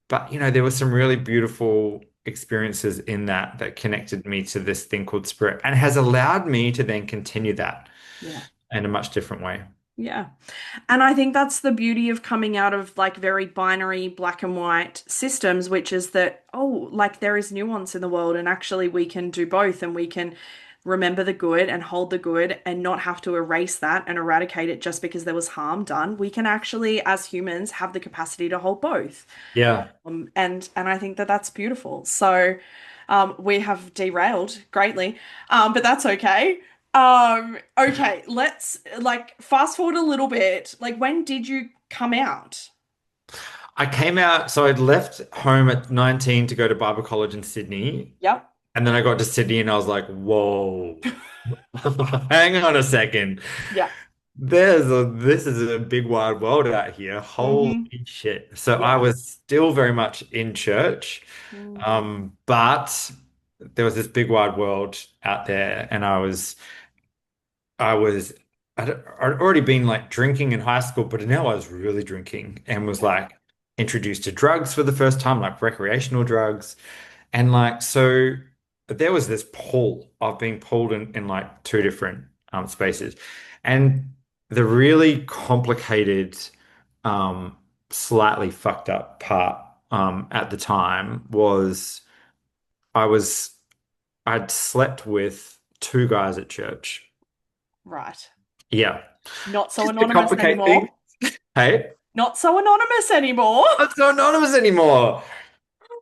Speaker 2: But there were some really beautiful experiences in that connected me to this thing called spirit and has allowed me to then continue that
Speaker 1: Yeah.
Speaker 2: in a much different way.
Speaker 1: Yeah. And I think that's the beauty of coming out of like very binary black and white systems, which is that, oh, like there is nuance in the world, and actually we can do both, and we can remember the good and hold the good and not have to erase that and eradicate it just because there was harm done. We can actually, as humans, have the capacity to hold both.
Speaker 2: Yeah.
Speaker 1: And I think that that's beautiful. So we have derailed greatly, but that's okay. Okay, let's like fast forward a little bit. Like, when did you come out?
Speaker 2: I came out, so I'd left home at 19 to go to Bible college in Sydney.
Speaker 1: Yep.
Speaker 2: And then I got to Sydney and I was like, whoa, hang on a second.
Speaker 1: Yeah.
Speaker 2: This is a big wide world out here. Holy
Speaker 1: Mm-hmm.
Speaker 2: shit. So I
Speaker 1: Yeah.
Speaker 2: was still very much in church.
Speaker 1: Mm.
Speaker 2: But there was this big wide world out there and I was I'd already been like drinking in high school, but now I was really drinking and was
Speaker 1: Yeah.
Speaker 2: like introduced to drugs for the first time, like recreational drugs. And like so there was this pull of being pulled in like two different spaces. And the really complicated, um, slightly fucked up part at the time was I was I'd slept with two guys at church.
Speaker 1: Right.
Speaker 2: Yeah.
Speaker 1: Not so
Speaker 2: Just to
Speaker 1: anonymous
Speaker 2: complicate things.
Speaker 1: anymore.
Speaker 2: Hey,
Speaker 1: Not so anonymous anymore.
Speaker 2: I'm not so anonymous anymore.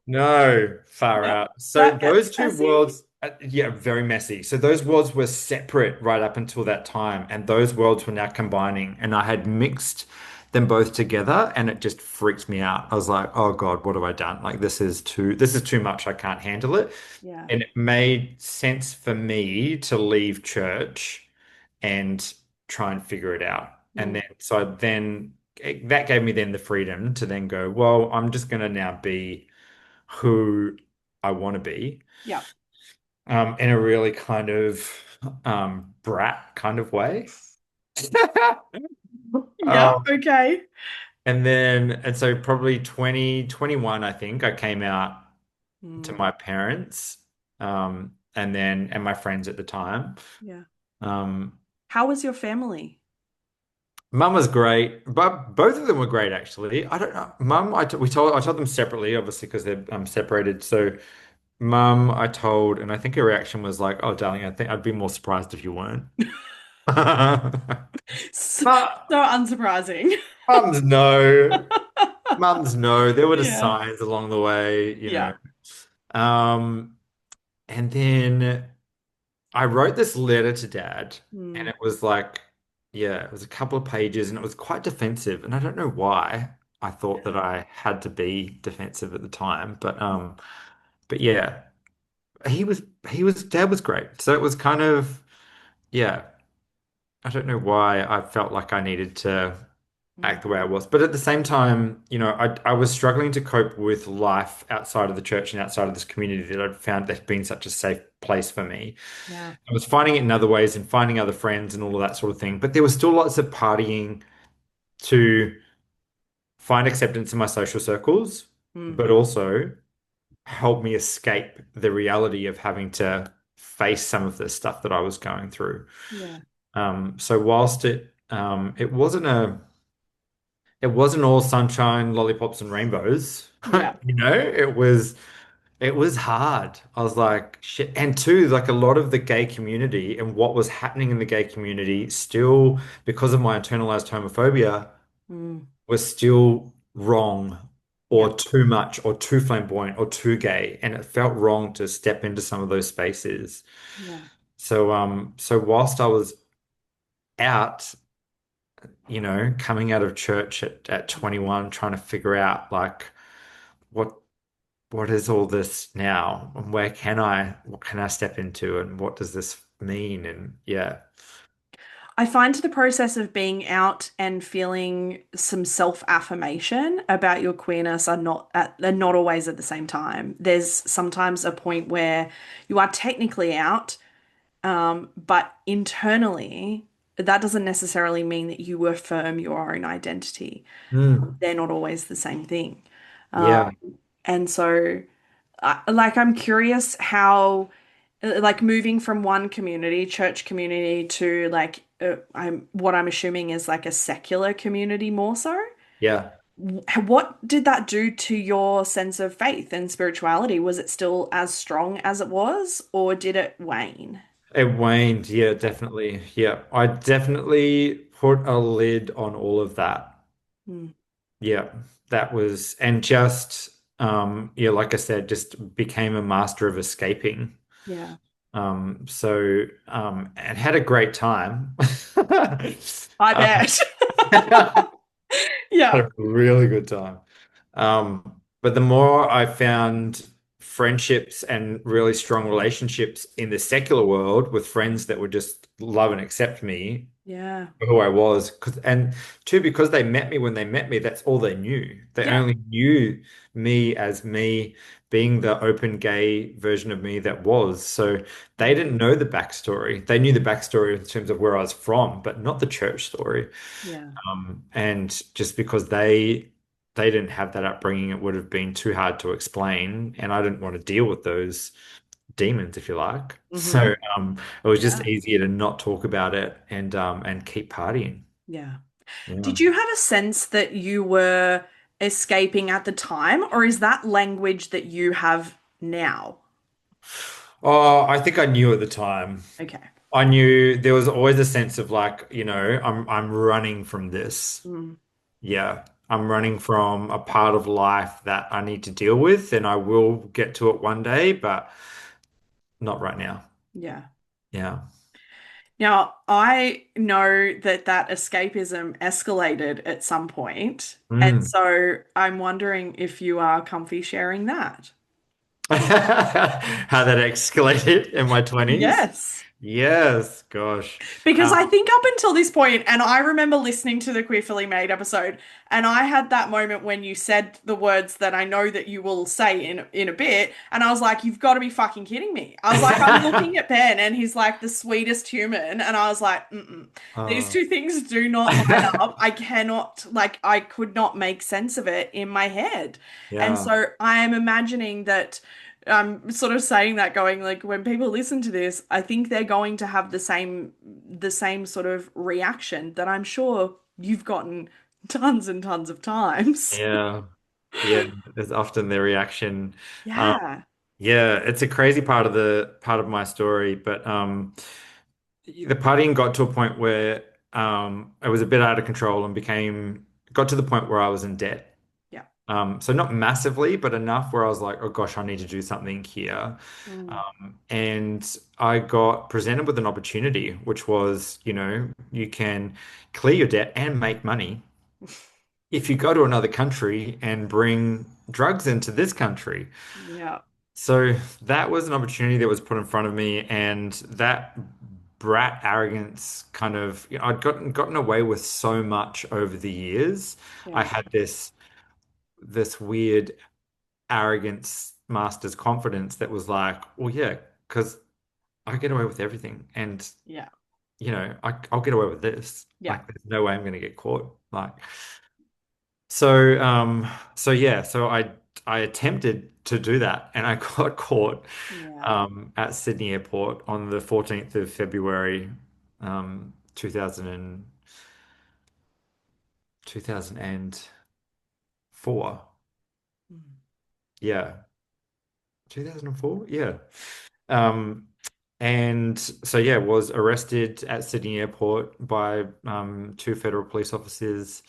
Speaker 2: No, far
Speaker 1: Yep.
Speaker 2: out. So
Speaker 1: That
Speaker 2: those
Speaker 1: gets
Speaker 2: two
Speaker 1: messy.
Speaker 2: worlds, yeah, very messy. So those worlds were separate right up until that time, and those worlds were now combining, and I had mixed them both together, and it just freaked me out. I was like, "Oh God, what have I done? Like this is too much. I can't handle it."
Speaker 1: Yeah.
Speaker 2: And it made sense for me to leave church and try and figure it out. And
Speaker 1: Mm.
Speaker 2: that gave me then the freedom to then go, well, I'm just going to now be who I want to be,
Speaker 1: Yeah.
Speaker 2: in a really kind of brat kind of way.
Speaker 1: Yeah.
Speaker 2: Um,
Speaker 1: Okay.
Speaker 2: and so probably 2021, I think I came out to
Speaker 1: Mm.
Speaker 2: my parents, and my friends at the time.
Speaker 1: Yeah.
Speaker 2: Um,
Speaker 1: How was your family?
Speaker 2: Mum was great, but both of them were great actually. I don't know. Mum, I told them separately, obviously because they're separated. So Mum, I told, and I think her reaction was like, "Oh, darling, I think I'd be more surprised if you weren't."
Speaker 1: So,
Speaker 2: But
Speaker 1: so unsurprising.
Speaker 2: mums know, mums know. There were the
Speaker 1: Yeah.
Speaker 2: signs along the way, you know.
Speaker 1: Yeah.
Speaker 2: Um, and then I wrote this letter to Dad, and
Speaker 1: Mm,
Speaker 2: it was like, yeah, it was a couple of pages, and it was quite defensive. And I don't know why I thought that
Speaker 1: yeah.
Speaker 2: I had to be defensive at the time, but yeah, Dad was great. So it was kind of, yeah. I don't know why I felt like I needed to
Speaker 1: Mm,
Speaker 2: act the way I was. But at the same time, I was struggling to cope with life outside of the church and outside of this community that I'd found that had been such a safe place for me.
Speaker 1: yeah.
Speaker 2: I was finding it in other ways and finding other friends and all of that sort of thing. But there was still lots of partying to find acceptance in my social circles,
Speaker 1: Mm,
Speaker 2: but also help me escape the reality of having to face some of the stuff that I was going through.
Speaker 1: yeah.
Speaker 2: So whilst it wasn't all sunshine, lollipops, and rainbows.
Speaker 1: Yeah.
Speaker 2: It was hard. I was like, shit. And two, like a lot of the gay community and what was happening in the gay community still, because of my internalized homophobia,
Speaker 1: Mm,
Speaker 2: was still wrong
Speaker 1: yeah.
Speaker 2: or too much or too flamboyant or too gay. And it felt wrong to step into some of those spaces.
Speaker 1: Yeah.
Speaker 2: So whilst I was out, coming out of church at 21, trying to figure out like what what is all this now and what can I step into and what does this mean? And yeah.
Speaker 1: I find the process of being out and feeling some self-affirmation about your queerness are not always at the same time. There's sometimes a point where you are technically out, but internally, that doesn't necessarily mean that you affirm your own identity.
Speaker 2: Mm,
Speaker 1: They're not always the same thing. Um,
Speaker 2: yeah.
Speaker 1: and so, I'm curious how, like, moving from one community, church community, to what I'm assuming is like a secular community more so.
Speaker 2: Yeah.
Speaker 1: What did that do to your sense of faith and spirituality? Was it still as strong as it was, or did it wane?
Speaker 2: It waned. Yeah, definitely. Yeah. I definitely put a lid on all of that.
Speaker 1: Mm,
Speaker 2: Yeah. That was, and just, yeah, like I said, just became a master of escaping.
Speaker 1: yeah,
Speaker 2: And had a great time.
Speaker 1: I
Speaker 2: Uh,
Speaker 1: bet.
Speaker 2: had
Speaker 1: Yeah,
Speaker 2: a really good time. But the more I found friendships and really strong relationships in the secular world with friends that would just love and accept me
Speaker 1: yeah,
Speaker 2: for who I was, and two, because they met me when they met me, that's all they knew. They
Speaker 1: yeah,
Speaker 2: only knew me as me being the open gay version of me that was. So they
Speaker 1: mm,
Speaker 2: didn't know the backstory. They knew the backstory in terms of where I was from, but not the church story.
Speaker 1: yeah.
Speaker 2: And just because they didn't have that upbringing, it would have been too hard to explain, and I didn't want to deal with those demons, if you like.
Speaker 1: Hmm.
Speaker 2: So it was just
Speaker 1: Yeah,
Speaker 2: easier to not talk about it and keep partying.
Speaker 1: yeah.
Speaker 2: Yeah.
Speaker 1: Did you have a sense that you were escaping at the time, or is that language that you have now?
Speaker 2: Oh, I think I knew at the time.
Speaker 1: Okay.
Speaker 2: I knew there was always a sense of like, I'm running from this.
Speaker 1: Mm,
Speaker 2: Yeah. I'm running from a part of life that I need to deal with, and I will get to it one day, but not right now.
Speaker 1: yeah.
Speaker 2: Yeah.
Speaker 1: Now, I know that that escapism escalated at some point, and
Speaker 2: Mm.
Speaker 1: so I'm wondering if you are comfy sharing that.
Speaker 2: How that escalated in my 20s.
Speaker 1: Yes.
Speaker 2: Yes, gosh.
Speaker 1: Because I think up until this point, and I remember listening to the Queerfully Made episode, and I had that moment when you said the words that I know that you will say in a bit, and I was like, "You've got to be fucking kidding me!" I was like, "I'm looking at Ben, and he's like the sweetest human," and I was like, "Mm-mm. These
Speaker 2: Oh.
Speaker 1: two things do not line up. I cannot, I could not make sense of it in my head." And
Speaker 2: Yeah.
Speaker 1: so I am imagining that. I'm sort of saying that going like when people listen to this, I think they're going to have the same sort of reaction that I'm sure you've gotten tons and tons of times.
Speaker 2: Yeah. Yeah. There's often the reaction. Um,
Speaker 1: Yeah.
Speaker 2: yeah, it's a crazy part of my story, but the partying got to a point where it was a bit out of control and got to the point where I was in debt.
Speaker 1: Yeah.
Speaker 2: So not massively, but enough where I was like, oh gosh, I need to do something here.
Speaker 1: Mm.
Speaker 2: And I got presented with an opportunity, which was, you can clear your debt and make money if you go to another country and bring drugs into this country.
Speaker 1: Yeah.
Speaker 2: So that was an opportunity that was put in front of me, and that brat arrogance kind of, I'd gotten away with so much over the years. I
Speaker 1: Yeah.
Speaker 2: had this weird arrogance, master's confidence that was like, well, yeah, because I get away with everything, and
Speaker 1: Yeah.
Speaker 2: I'll get away with this.
Speaker 1: Yeah.
Speaker 2: Like, there's no way I'm going to get caught. Like, so yeah, I attempted to do that, and I got caught
Speaker 1: Yeah.
Speaker 2: at Sydney Airport on the 14th of February, 2000 2004.
Speaker 1: Mm.
Speaker 2: Yeah, 2004. Yeah. Um, and so yeah, was arrested at Sydney Airport by two federal police officers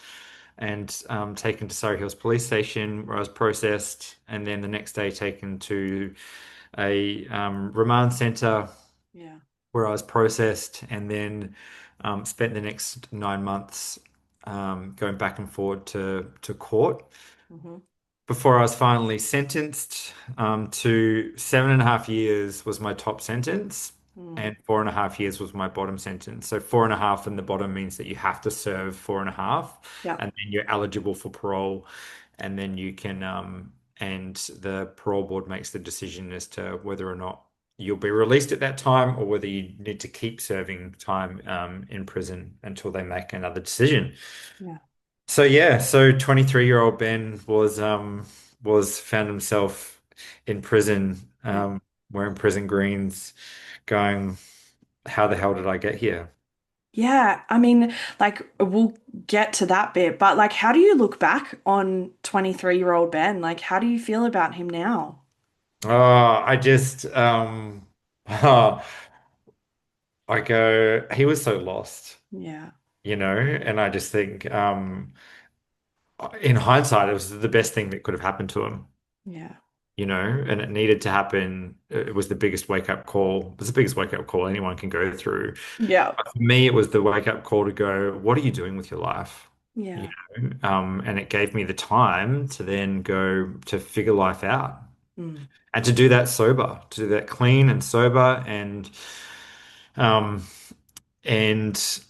Speaker 2: and taken to Surrey Hills Police Station where I was processed, and then the next day taken to a remand centre
Speaker 1: Yeah.
Speaker 2: where I was processed, and then spent the next 9 months going back and forward to court
Speaker 1: Hmm.
Speaker 2: before I was finally sentenced to 7.5 years was my top sentence,
Speaker 1: Mm.
Speaker 2: and 4.5 years was my bottom sentence. So 4.5 in the bottom means that you have to serve 4.5,
Speaker 1: Yeah.
Speaker 2: and then you're eligible for parole, and then you can and the parole board makes the decision as to whether or not you'll be released at that time or whether you need to keep serving time in prison until they make another decision.
Speaker 1: Yeah.
Speaker 2: So yeah, so 23-year-old Ben was found himself in prison,
Speaker 1: Yeah.
Speaker 2: wearing prison greens, going, how the hell did I get here?
Speaker 1: Yeah. I mean, like, we'll get to that bit, but like, how do you look back on 23-year-old Ben? Like, how do you feel about him now?
Speaker 2: Oh, I just I go, he was so lost,
Speaker 1: Yeah.
Speaker 2: and I just think in hindsight, it was the best thing that could have happened to him.
Speaker 1: Yeah.
Speaker 2: And it needed to happen. It was the biggest wake up call. It's the biggest wake up call anyone can go through.
Speaker 1: Yeah.
Speaker 2: For me, it was the wake up call to go, what are you doing with your life? You
Speaker 1: Yeah.
Speaker 2: and it gave me the time to then go to figure life out
Speaker 1: Mm.
Speaker 2: and to do that sober, to do that clean and sober um, and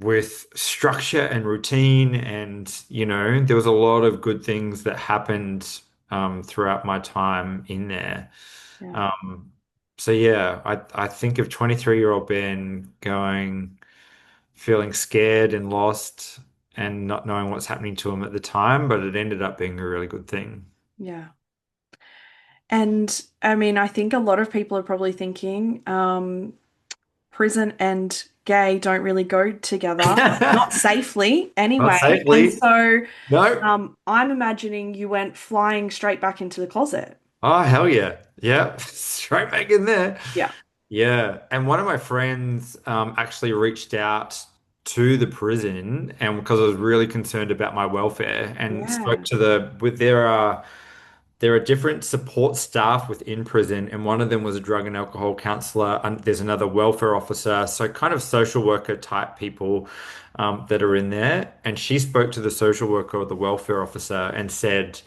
Speaker 2: with structure and routine. And, there was a lot of good things that happened throughout my time in there.
Speaker 1: Yeah.
Speaker 2: Um, so yeah, I think of 23-year-old Ben going, feeling scared and lost and not knowing what's happening to him at the time, but it ended up being a really good thing.
Speaker 1: Yeah. And I mean, I think a lot of people are probably thinking, prison and gay don't really go together, not safely
Speaker 2: Not
Speaker 1: anyway. And
Speaker 2: safely.
Speaker 1: so,
Speaker 2: No.
Speaker 1: I'm imagining you went flying straight back into the closet.
Speaker 2: Oh, hell yeah. Yeah. Straight back in there.
Speaker 1: Yeah.
Speaker 2: Yeah. And one of my friends actually reached out to the prison and because I was really concerned about my welfare and spoke
Speaker 1: Yeah.
Speaker 2: to there are different support staff within prison, and one of them was a drug and alcohol counselor, and there's another welfare officer, so kind of social worker type people that are in there. And she spoke to the social worker or the welfare officer and said,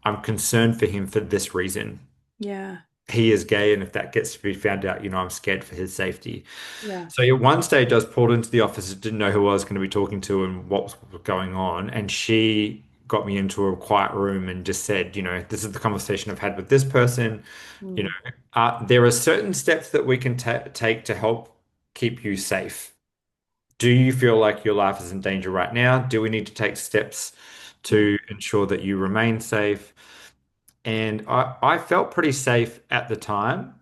Speaker 2: I'm concerned for him for this reason.
Speaker 1: Yeah.
Speaker 2: He is gay, and if that gets to be found out, I'm scared for his safety.
Speaker 1: Yeah.
Speaker 2: So at one stage, I was pulled into the office, didn't know who I was going to be talking to and what was going on. And she got me into a quiet room and just said, this is the conversation I've had with this person. You know,
Speaker 1: Mm.
Speaker 2: there are certain steps that we can ta take to help keep you safe. Do you feel like your life is in danger right now? Do we need to take steps
Speaker 1: Yeah.
Speaker 2: to ensure that you remain safe? And I felt pretty safe at the time.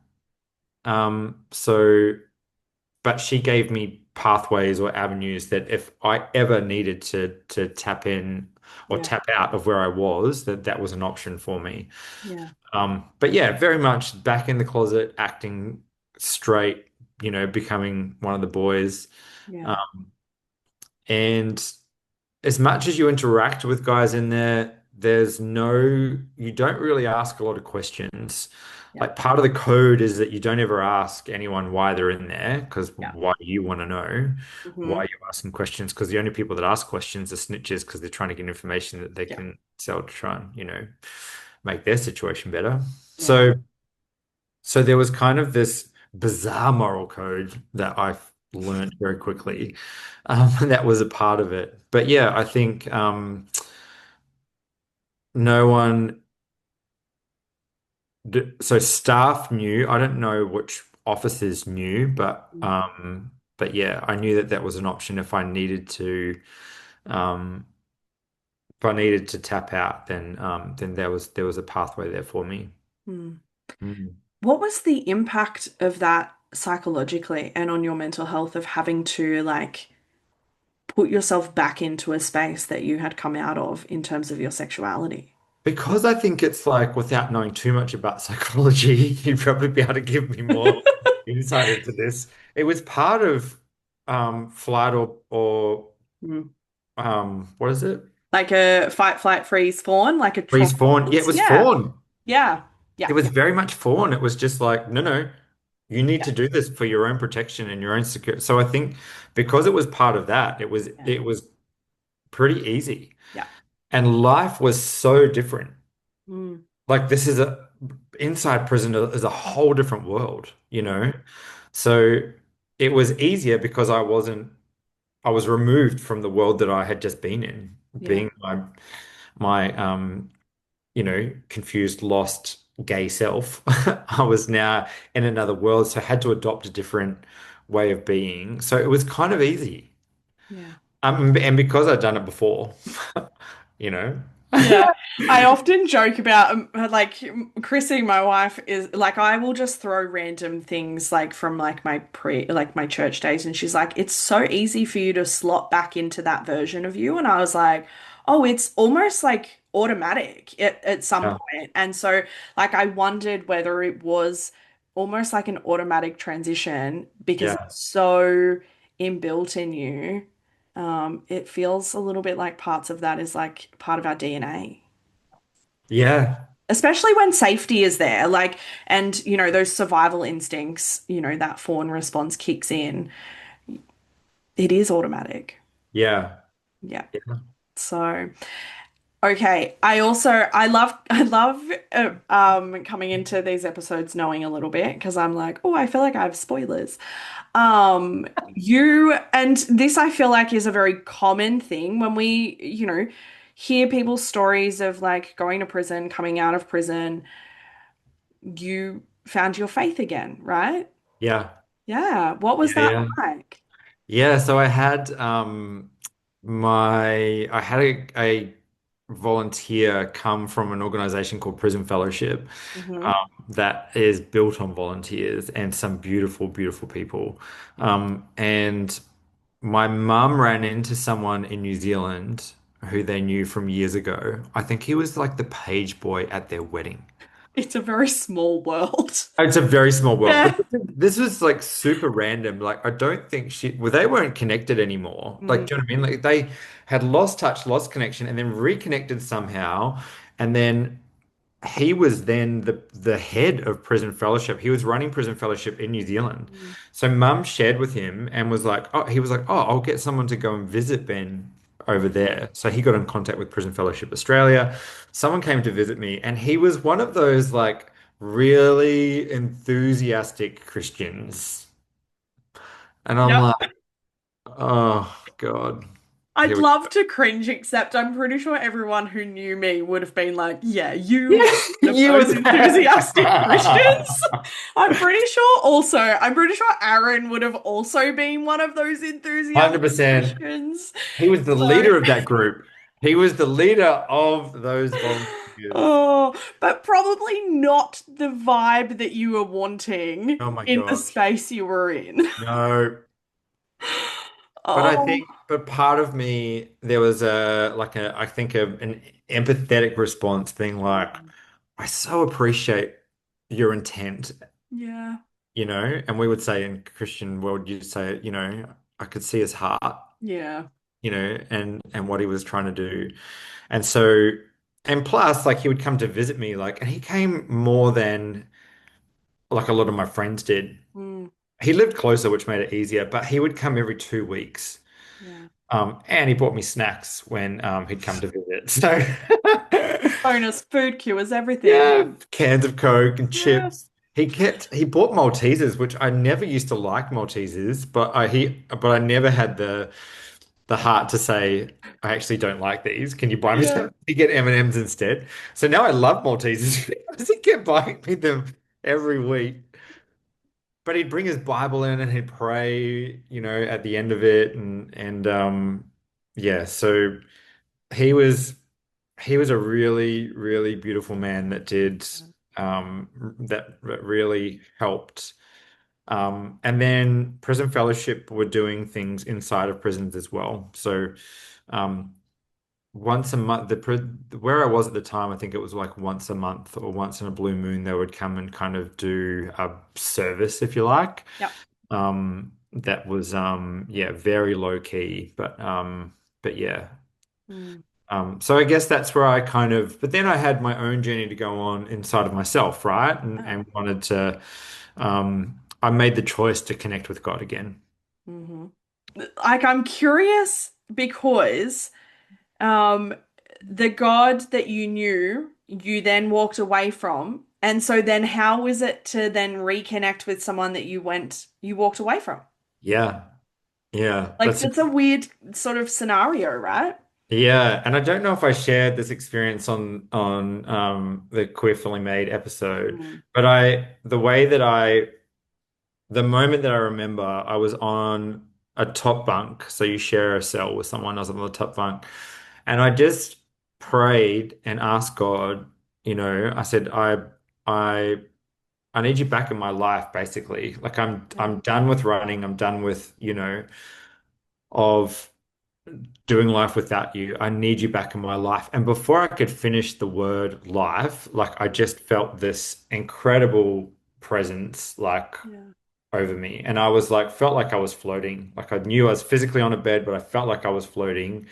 Speaker 2: So but she gave me pathways or avenues that if I ever needed to tap in or
Speaker 1: Yeah.
Speaker 2: tap out of where I was, that was an option for me.
Speaker 1: Yeah.
Speaker 2: But yeah, very much back in the closet, acting straight, becoming one of the boys.
Speaker 1: Yeah.
Speaker 2: Um, and as much as you interact with guys in there, you don't really ask a lot of questions.
Speaker 1: Yeah.
Speaker 2: Like part of the code is that you don't ever ask anyone why they're in there, because
Speaker 1: Yeah.
Speaker 2: why do you want to know? Why
Speaker 1: Hmm.
Speaker 2: are you asking questions? Because the only people that ask questions are snitches because they're trying to get information that they
Speaker 1: Yeah.
Speaker 2: can sell to try and, make their situation better.
Speaker 1: Yeah.
Speaker 2: So there was kind of this bizarre moral code that I learned very quickly. That was a part of it. But yeah, I think no one, so staff knew. I don't know which officers knew,
Speaker 1: Mm.
Speaker 2: but yeah, I knew that that was an option if I needed to. Um, if I needed to tap out, then there was a pathway there for me.
Speaker 1: Mm.
Speaker 2: Mm.
Speaker 1: What was the impact of that psychologically and on your mental health of having to like put yourself back into a space that you had come out of in terms of your sexuality?
Speaker 2: Because I think it's like without knowing too much about psychology, you'd probably be able to give me more insight into this. It was part of flight or
Speaker 1: Mm.
Speaker 2: what is it?
Speaker 1: Like a fight, flight, freeze, fawn, like a trauma
Speaker 2: Fawn. Yeah, it
Speaker 1: response?
Speaker 2: was
Speaker 1: Yeah.
Speaker 2: fawn.
Speaker 1: Yeah. Yeah.
Speaker 2: It was
Speaker 1: Yeah.
Speaker 2: very much fawn. It was just like, no, no, you need
Speaker 1: Yeah.
Speaker 2: to do this for your own protection and your own security. So I think because it was part of that, it was
Speaker 1: Yeah.
Speaker 2: it was pretty easy.
Speaker 1: Yeah.
Speaker 2: And life was so different.
Speaker 1: Mm.
Speaker 2: Like this is a inside prison is a whole different world, you
Speaker 1: Yeah.
Speaker 2: know? So it was easier because I was removed from the world that I had just been in,
Speaker 1: Yeah.
Speaker 2: being my confused, lost gay self. I was now in another world, so I had to adopt a different way of being. So it was kind of easy.
Speaker 1: Yeah.
Speaker 2: And because I'd done it before, you know.
Speaker 1: Yeah, I often joke about like Chrissy, my wife, is like I will just throw random things like from like my church days, and she's like, it's so easy for you to slot back into that version of you, and I was like, oh, it's almost like automatic at some
Speaker 2: Yeah.
Speaker 1: point, and so like I wondered whether it was almost like an automatic transition because
Speaker 2: Yeah.
Speaker 1: it's so inbuilt in you. It feels a little bit like parts of that is like part of our DNA,
Speaker 2: Yeah.
Speaker 1: especially when safety is there. Like, and those survival instincts, that fawn response kicks in. It is automatic.
Speaker 2: Yeah.
Speaker 1: Yeah.
Speaker 2: Yeah.
Speaker 1: So, okay. I love coming into these episodes knowing a little bit because I'm like, oh, I feel like I have spoilers. You and this I feel like is a very common thing when we, hear people's stories of like going to prison, coming out of prison, you found your faith again, right?
Speaker 2: Yeah.
Speaker 1: Yeah. What was
Speaker 2: Yeah.
Speaker 1: that
Speaker 2: Yeah.
Speaker 1: like?
Speaker 2: Yeah, so I had a volunteer come from an organization called Prison Fellowship,
Speaker 1: Hmm.
Speaker 2: that is built on volunteers and some beautiful, beautiful people. And my mum ran into someone in New Zealand who they knew from years ago. I think he was like the page boy at their wedding.
Speaker 1: It's a very small world.
Speaker 2: It's a very small world, but
Speaker 1: Yeah.
Speaker 2: this was like super random. Like, I don't think they weren't connected anymore. Like,
Speaker 1: Mm,
Speaker 2: do you know what I mean? Like, they had lost touch, lost connection, and then reconnected somehow. And then he was then the head of Prison Fellowship. He was running Prison Fellowship in New Zealand.
Speaker 1: mm,
Speaker 2: So Mum shared with him and was like, oh, he was like, oh, I'll get someone to go and visit Ben over there. So he got in contact with Prison Fellowship Australia. Someone came to visit me, and he was one of those like really enthusiastic Christians. And I'm
Speaker 1: Yep.
Speaker 2: like, oh God.
Speaker 1: I'd
Speaker 2: Here we
Speaker 1: love to cringe, except I'm pretty sure everyone who knew me would have been like, yeah, you were
Speaker 2: Yeah,
Speaker 1: one of
Speaker 2: you were
Speaker 1: those
Speaker 2: there.
Speaker 1: enthusiastic Christians. I'm pretty sure Aaron would have also been one of those enthusiastic
Speaker 2: 100%.
Speaker 1: Christians.
Speaker 2: He was the
Speaker 1: So,
Speaker 2: leader of that group. He was the leader of those volunteers. years.
Speaker 1: Oh, but probably not the vibe that you were wanting
Speaker 2: Oh my
Speaker 1: in the
Speaker 2: gosh.
Speaker 1: space you were in.
Speaker 2: No. But I
Speaker 1: Oh,
Speaker 2: think, but part of me, there was I think an empathetic response being like, I so appreciate your intent,
Speaker 1: yeah,
Speaker 2: and we would say in Christian world, you'd say, I could see his heart,
Speaker 1: yeah.
Speaker 2: and what he was trying to do. And so, and plus, like he would come to visit me, and he came more than like a lot of my friends did.
Speaker 1: Mm,
Speaker 2: He lived closer, which made it easier, but he would come every 2 weeks.
Speaker 1: yeah.
Speaker 2: And he bought me snacks when he'd come to visit. So
Speaker 1: Bonus food cures everything.
Speaker 2: yeah, cans of Coke and
Speaker 1: Yeah,
Speaker 2: chips. He bought Maltesers, which I never used to like Maltesers, but I never had the heart to say, I actually don't like these. Can you buy me
Speaker 1: yeah,
Speaker 2: some? You get M&Ms instead. So now I love Maltesers because he kept buying me them every week. But he'd bring his Bible in and he'd pray, at the end of it, and yeah, so he was he was a really, really beautiful man that really helped. And then Prison Fellowship were doing things inside of prisons as well. So um, once a month, where I was at the time, I think it was like once a month or once in a blue moon, they would come and kind of do a service, if you like.
Speaker 1: yep.
Speaker 2: That was yeah, very low key, but yeah.
Speaker 1: Mm,
Speaker 2: So I guess that's where I kind of, but then I had my own journey to go on inside of myself, right? And
Speaker 1: yeah.
Speaker 2: and wanted to, I made the choice to connect with God again.
Speaker 1: Hmm. Like I'm curious because um the God that you knew, you then walked away from. And so then how is it to then reconnect with someone that you walked away from?
Speaker 2: Yeah, yeah,
Speaker 1: Like that's a weird sort of scenario, right?
Speaker 2: yeah. And I don't know if I shared this experience on the Queer Fully Made episode,
Speaker 1: Mm,
Speaker 2: but the moment that I remember, I was on a top bunk. So you share a cell with someone else on the top bunk. And I just prayed and asked God, I said, I I need you back in my life, basically. Like
Speaker 1: yeah,
Speaker 2: I'm done with running. I'm done with, of doing life without you. I need you back in my life. And before I could finish the word life, like I just felt this incredible presence, like
Speaker 1: yeah,
Speaker 2: over me. And I was like, felt like I was floating. Like I knew I was physically on a bed, but I felt like I was floating.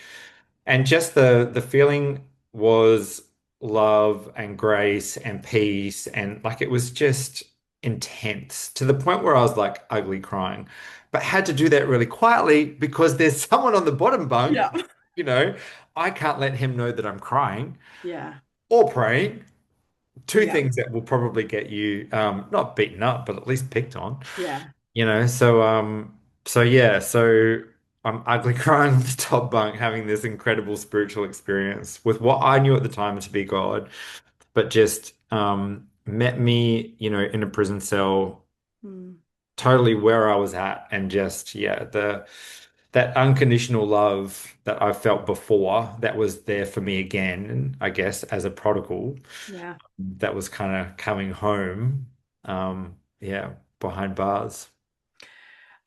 Speaker 2: And just the feeling was love and grace and peace. And like it was just intense to the point where I was like ugly crying, but had to do that really quietly because there's someone on the bottom bunk,
Speaker 1: yeah,
Speaker 2: you know, I can't let him know that I'm crying
Speaker 1: yeah,
Speaker 2: or praying. Two
Speaker 1: yeah,
Speaker 2: things that will probably get you not beaten up, but at least picked on.
Speaker 1: yeah.
Speaker 2: So yeah, so I'm ugly crying on the top bunk, having this incredible spiritual experience with what I knew at the time to be God, but just met me, in a prison cell,
Speaker 1: Mm,
Speaker 2: totally where I was at, and just yeah, the that unconditional love that I felt before that was there for me again, and I guess as a prodigal
Speaker 1: yeah.
Speaker 2: that was kind of coming home, yeah, behind bars.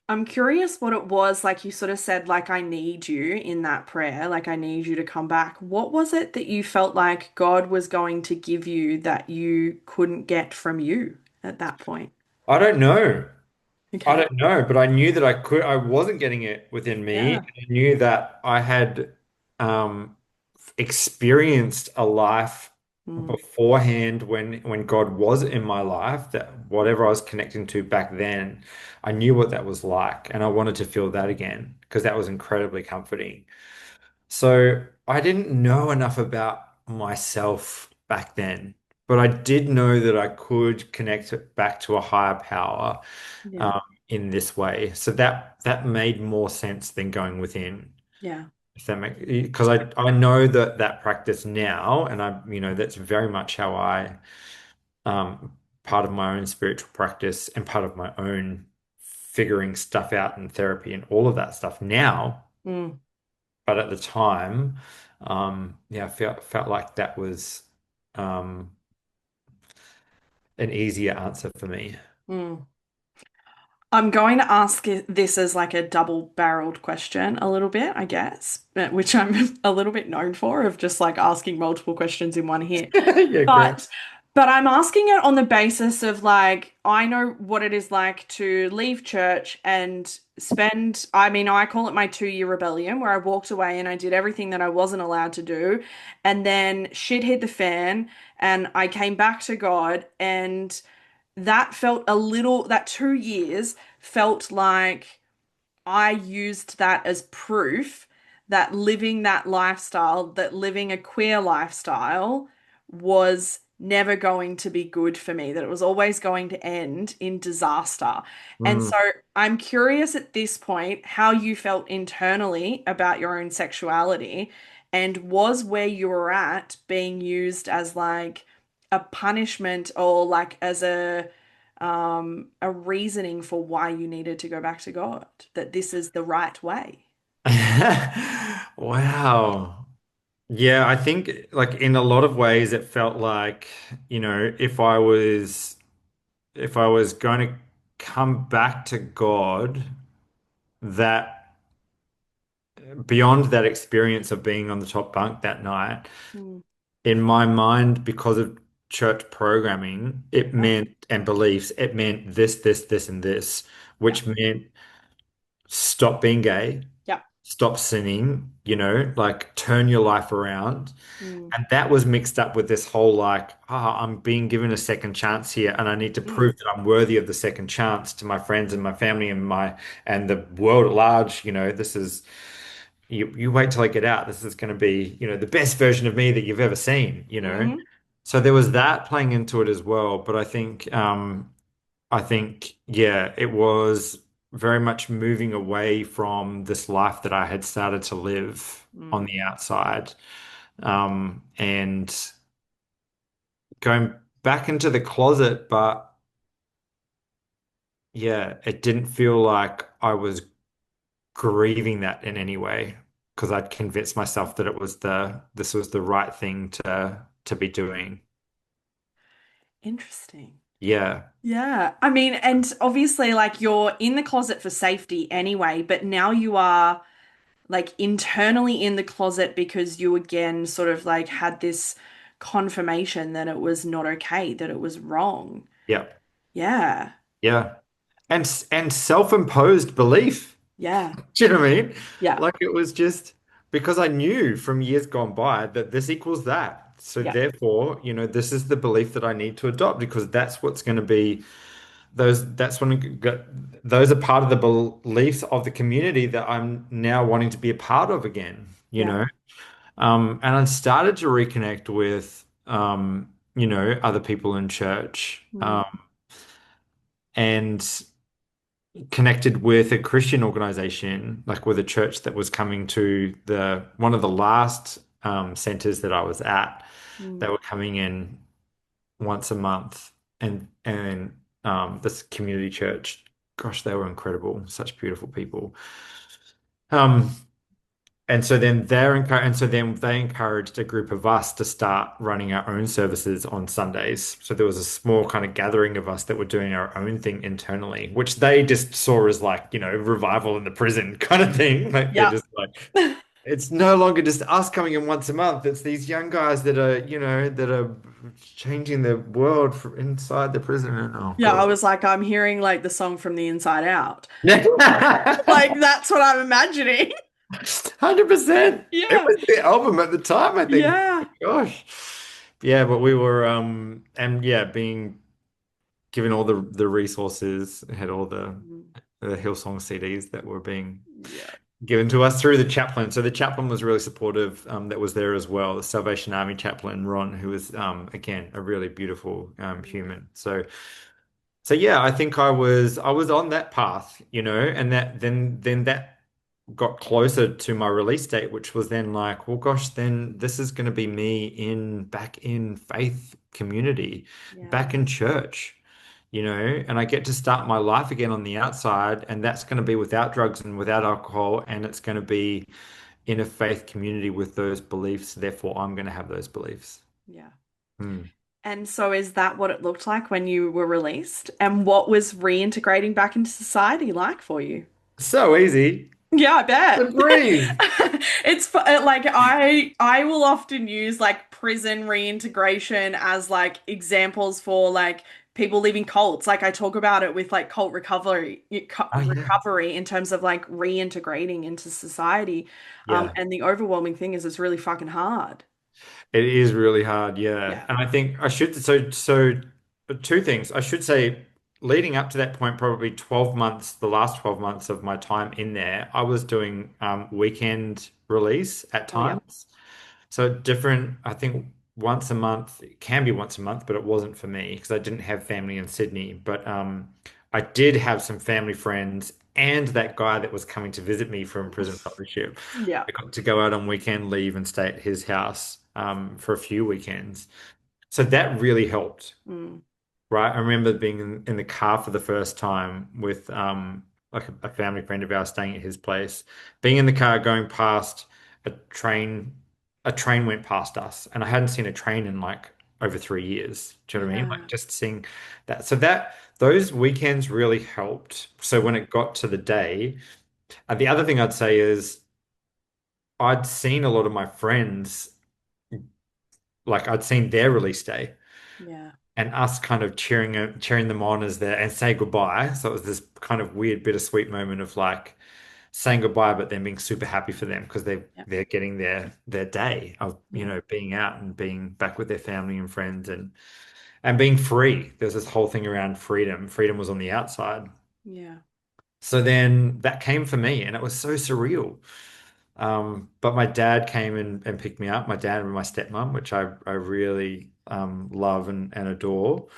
Speaker 1: I'm curious what it was, like you sort of said, like, I need you in that prayer, like, I need you to come back. What was it that you felt like God was going to give you that you couldn't get from you at that point?
Speaker 2: I don't know. I
Speaker 1: Okay.
Speaker 2: don't know, but I knew that I wasn't getting it within me.
Speaker 1: Yeah.
Speaker 2: And I knew that I had um, experienced a life
Speaker 1: Mm,
Speaker 2: beforehand when God was in my life, that whatever I was connecting to back then, I knew what that was like. And I wanted to feel that again because that was incredibly comforting. So I didn't know enough about myself back then, but I did know that I could connect it back to a higher power
Speaker 1: yeah.
Speaker 2: um, in this way. So that made more sense than going within.
Speaker 1: Yeah.
Speaker 2: If that make Because I know that practice now, and that's very much how I part of my own spiritual practice and part of my own figuring stuff out in therapy and all of that stuff now.
Speaker 1: Mm,
Speaker 2: But at the time, yeah, I felt like that was. um, an easier answer for me.
Speaker 1: Mm. I'm going to ask this as like a double-barreled question a little bit, I guess, which I'm a little bit known for, of just like asking multiple questions in one hit.
Speaker 2: Yeah, great.
Speaker 1: But but I'm asking it on the basis of like I know what it is like to leave church and spend, I mean, I call it my 2-year rebellion, where I walked away and I did everything that I wasn't allowed to do, and then shit hit the fan and I came back to God, and that felt a little, that 2 years felt like I used that as proof that living that lifestyle, that living a queer lifestyle was never going to be good for me, that it was always going to end in disaster. And
Speaker 2: Mm.
Speaker 1: so I'm curious at this point how you felt internally about your own sexuality, and was where you were at being used as like a punishment or like as a reasoning for why you needed to go back to God, that this is the right way.
Speaker 2: Wow. Yeah, I think like in a lot of ways it felt like, if I was going to come back to God, that beyond that experience of being on the top bunk that night,
Speaker 1: Mm,
Speaker 2: in my mind, because of church programming, it
Speaker 1: yeah,
Speaker 2: meant and beliefs, it meant this, this, this, and this,
Speaker 1: yeah,
Speaker 2: which meant stop being gay,
Speaker 1: yeah.
Speaker 2: stop sinning, like turn your life around.
Speaker 1: Mm,
Speaker 2: And that was mixed up with this whole like, I'm being given a second chance here, and I need to
Speaker 1: mm,
Speaker 2: prove that I'm worthy of the second chance to my friends and my family and the world at large. This is you wait till I get out. This is going to be, the best. Version of me that you've ever seen.
Speaker 1: hmm
Speaker 2: So there was that playing into it as well. But I think, yeah, it was very much moving away from this life that I had started to live on
Speaker 1: mm.
Speaker 2: the outside, and going back into the closet. But yeah, it didn't feel like I was grieving that in any way because I'd convinced myself that this was the right thing to be doing.
Speaker 1: Interesting.
Speaker 2: Yeah.
Speaker 1: Yeah. I mean, and obviously, like you're in the closet for safety anyway, but now you are like internally in the closet because you again sort of like had this confirmation that it was not okay, that it was wrong.
Speaker 2: Yeah.
Speaker 1: Yeah.
Speaker 2: Yeah. And self-imposed belief.
Speaker 1: Yeah.
Speaker 2: Do you know what I mean?
Speaker 1: Yeah.
Speaker 2: Like it was just because I knew from years gone by that this equals that. So
Speaker 1: Yeah.
Speaker 2: therefore, this is the belief that I need to adopt because that's what's going to be those are part of the beliefs of the community that I'm now wanting to be a part of again, you
Speaker 1: Yeah.
Speaker 2: know? And I started to reconnect with, other people in church,
Speaker 1: Mm,
Speaker 2: and connected with a Christian organization, like with a church that was coming to the one of the last centers that I was at. They
Speaker 1: mm.
Speaker 2: were coming in once a month, and this community church, gosh, they were incredible, such beautiful people. Um, and so then they encouraged a group of us to start running our own services on Sundays. So there was a small kind of gathering of us that were doing our own thing internally, which they just saw as like, revival in the prison kind of thing. Like they're
Speaker 1: Yeah.
Speaker 2: just like, it's no longer just us coming in once a month. It's these young guys that are changing the world inside the prison. And oh
Speaker 1: Yeah, I
Speaker 2: God.
Speaker 1: was like, I'm hearing like the song from the inside out.
Speaker 2: Yeah.
Speaker 1: Like that's what I'm imagining.
Speaker 2: 100%. It
Speaker 1: Yeah.
Speaker 2: was the album at the time, I think.
Speaker 1: Yeah.
Speaker 2: Gosh. Yeah, but we were and yeah, being given all the resources, had all
Speaker 1: Mm,
Speaker 2: the Hillsong CDs that were being
Speaker 1: yeah.
Speaker 2: given to us through the chaplain. So the chaplain was really supportive, that was there as well. The Salvation Army chaplain, Ron, who was again a really beautiful
Speaker 1: Mm,
Speaker 2: human. So yeah, I think I was on that path, and then that got closer to my release date, which was then like, well, gosh, then this is going to be me back in faith community,
Speaker 1: yeah.
Speaker 2: back in church, and I get to start my life again on the outside, and that's going to be without drugs and without alcohol, and it's going to be in a faith community with those beliefs. Therefore, I'm going to have those beliefs.
Speaker 1: Yeah.
Speaker 2: Mm.
Speaker 1: And so is that what it looked like when you were released? And what was reintegrating back into society like for you?
Speaker 2: So easy.
Speaker 1: Yeah, I
Speaker 2: The
Speaker 1: bet.
Speaker 2: breeze.
Speaker 1: Like I will often use like prison reintegration as like examples for like people leaving cults. Like I talk about it with like cult
Speaker 2: Oh yeah.
Speaker 1: recovery in terms of like reintegrating into society.
Speaker 2: Yeah.
Speaker 1: And the overwhelming thing is it's really fucking hard.
Speaker 2: It is really hard, yeah.
Speaker 1: Yeah.
Speaker 2: And I think I should so two things. I should say leading up to that point, probably 12 months, the last 12 months of my time in there, I was doing weekend release at
Speaker 1: Oh yeah.
Speaker 2: times. So different, I think once a month, it can be once a month, but it wasn't for me because I didn't have family in Sydney. But I did have some family friends and that guy that was coming to visit me from prison fellowship.
Speaker 1: Yeah.
Speaker 2: I got to go out on weekend leave and stay at his house for a few weekends. So that really helped,
Speaker 1: Mm.
Speaker 2: right? I remember being in the car for the first time with like a family friend of ours staying at his place, being in the car going past a train, a train went past us, and I hadn't seen a train in like over 3 years. Do you know what I mean? Like
Speaker 1: Yeah.
Speaker 2: just seeing that. So that those weekends really helped. So when it got to the day, the other thing I'd say is I'd seen a lot of my friends, like I'd seen their release day
Speaker 1: Yeah.
Speaker 2: and us kind of cheering them on as their and say goodbye. So it was this kind of weird bittersweet moment of like saying goodbye, but then being super happy for them because
Speaker 1: Yeah.
Speaker 2: they're getting their day of, you
Speaker 1: Yeah.
Speaker 2: know, being out and being back with their family and friends and being free. There's this whole thing around freedom. Freedom was on the outside.
Speaker 1: Yeah.
Speaker 2: So then that came for me and it was so surreal. But my dad came and picked me up, my dad and my stepmom, which I really love and adore.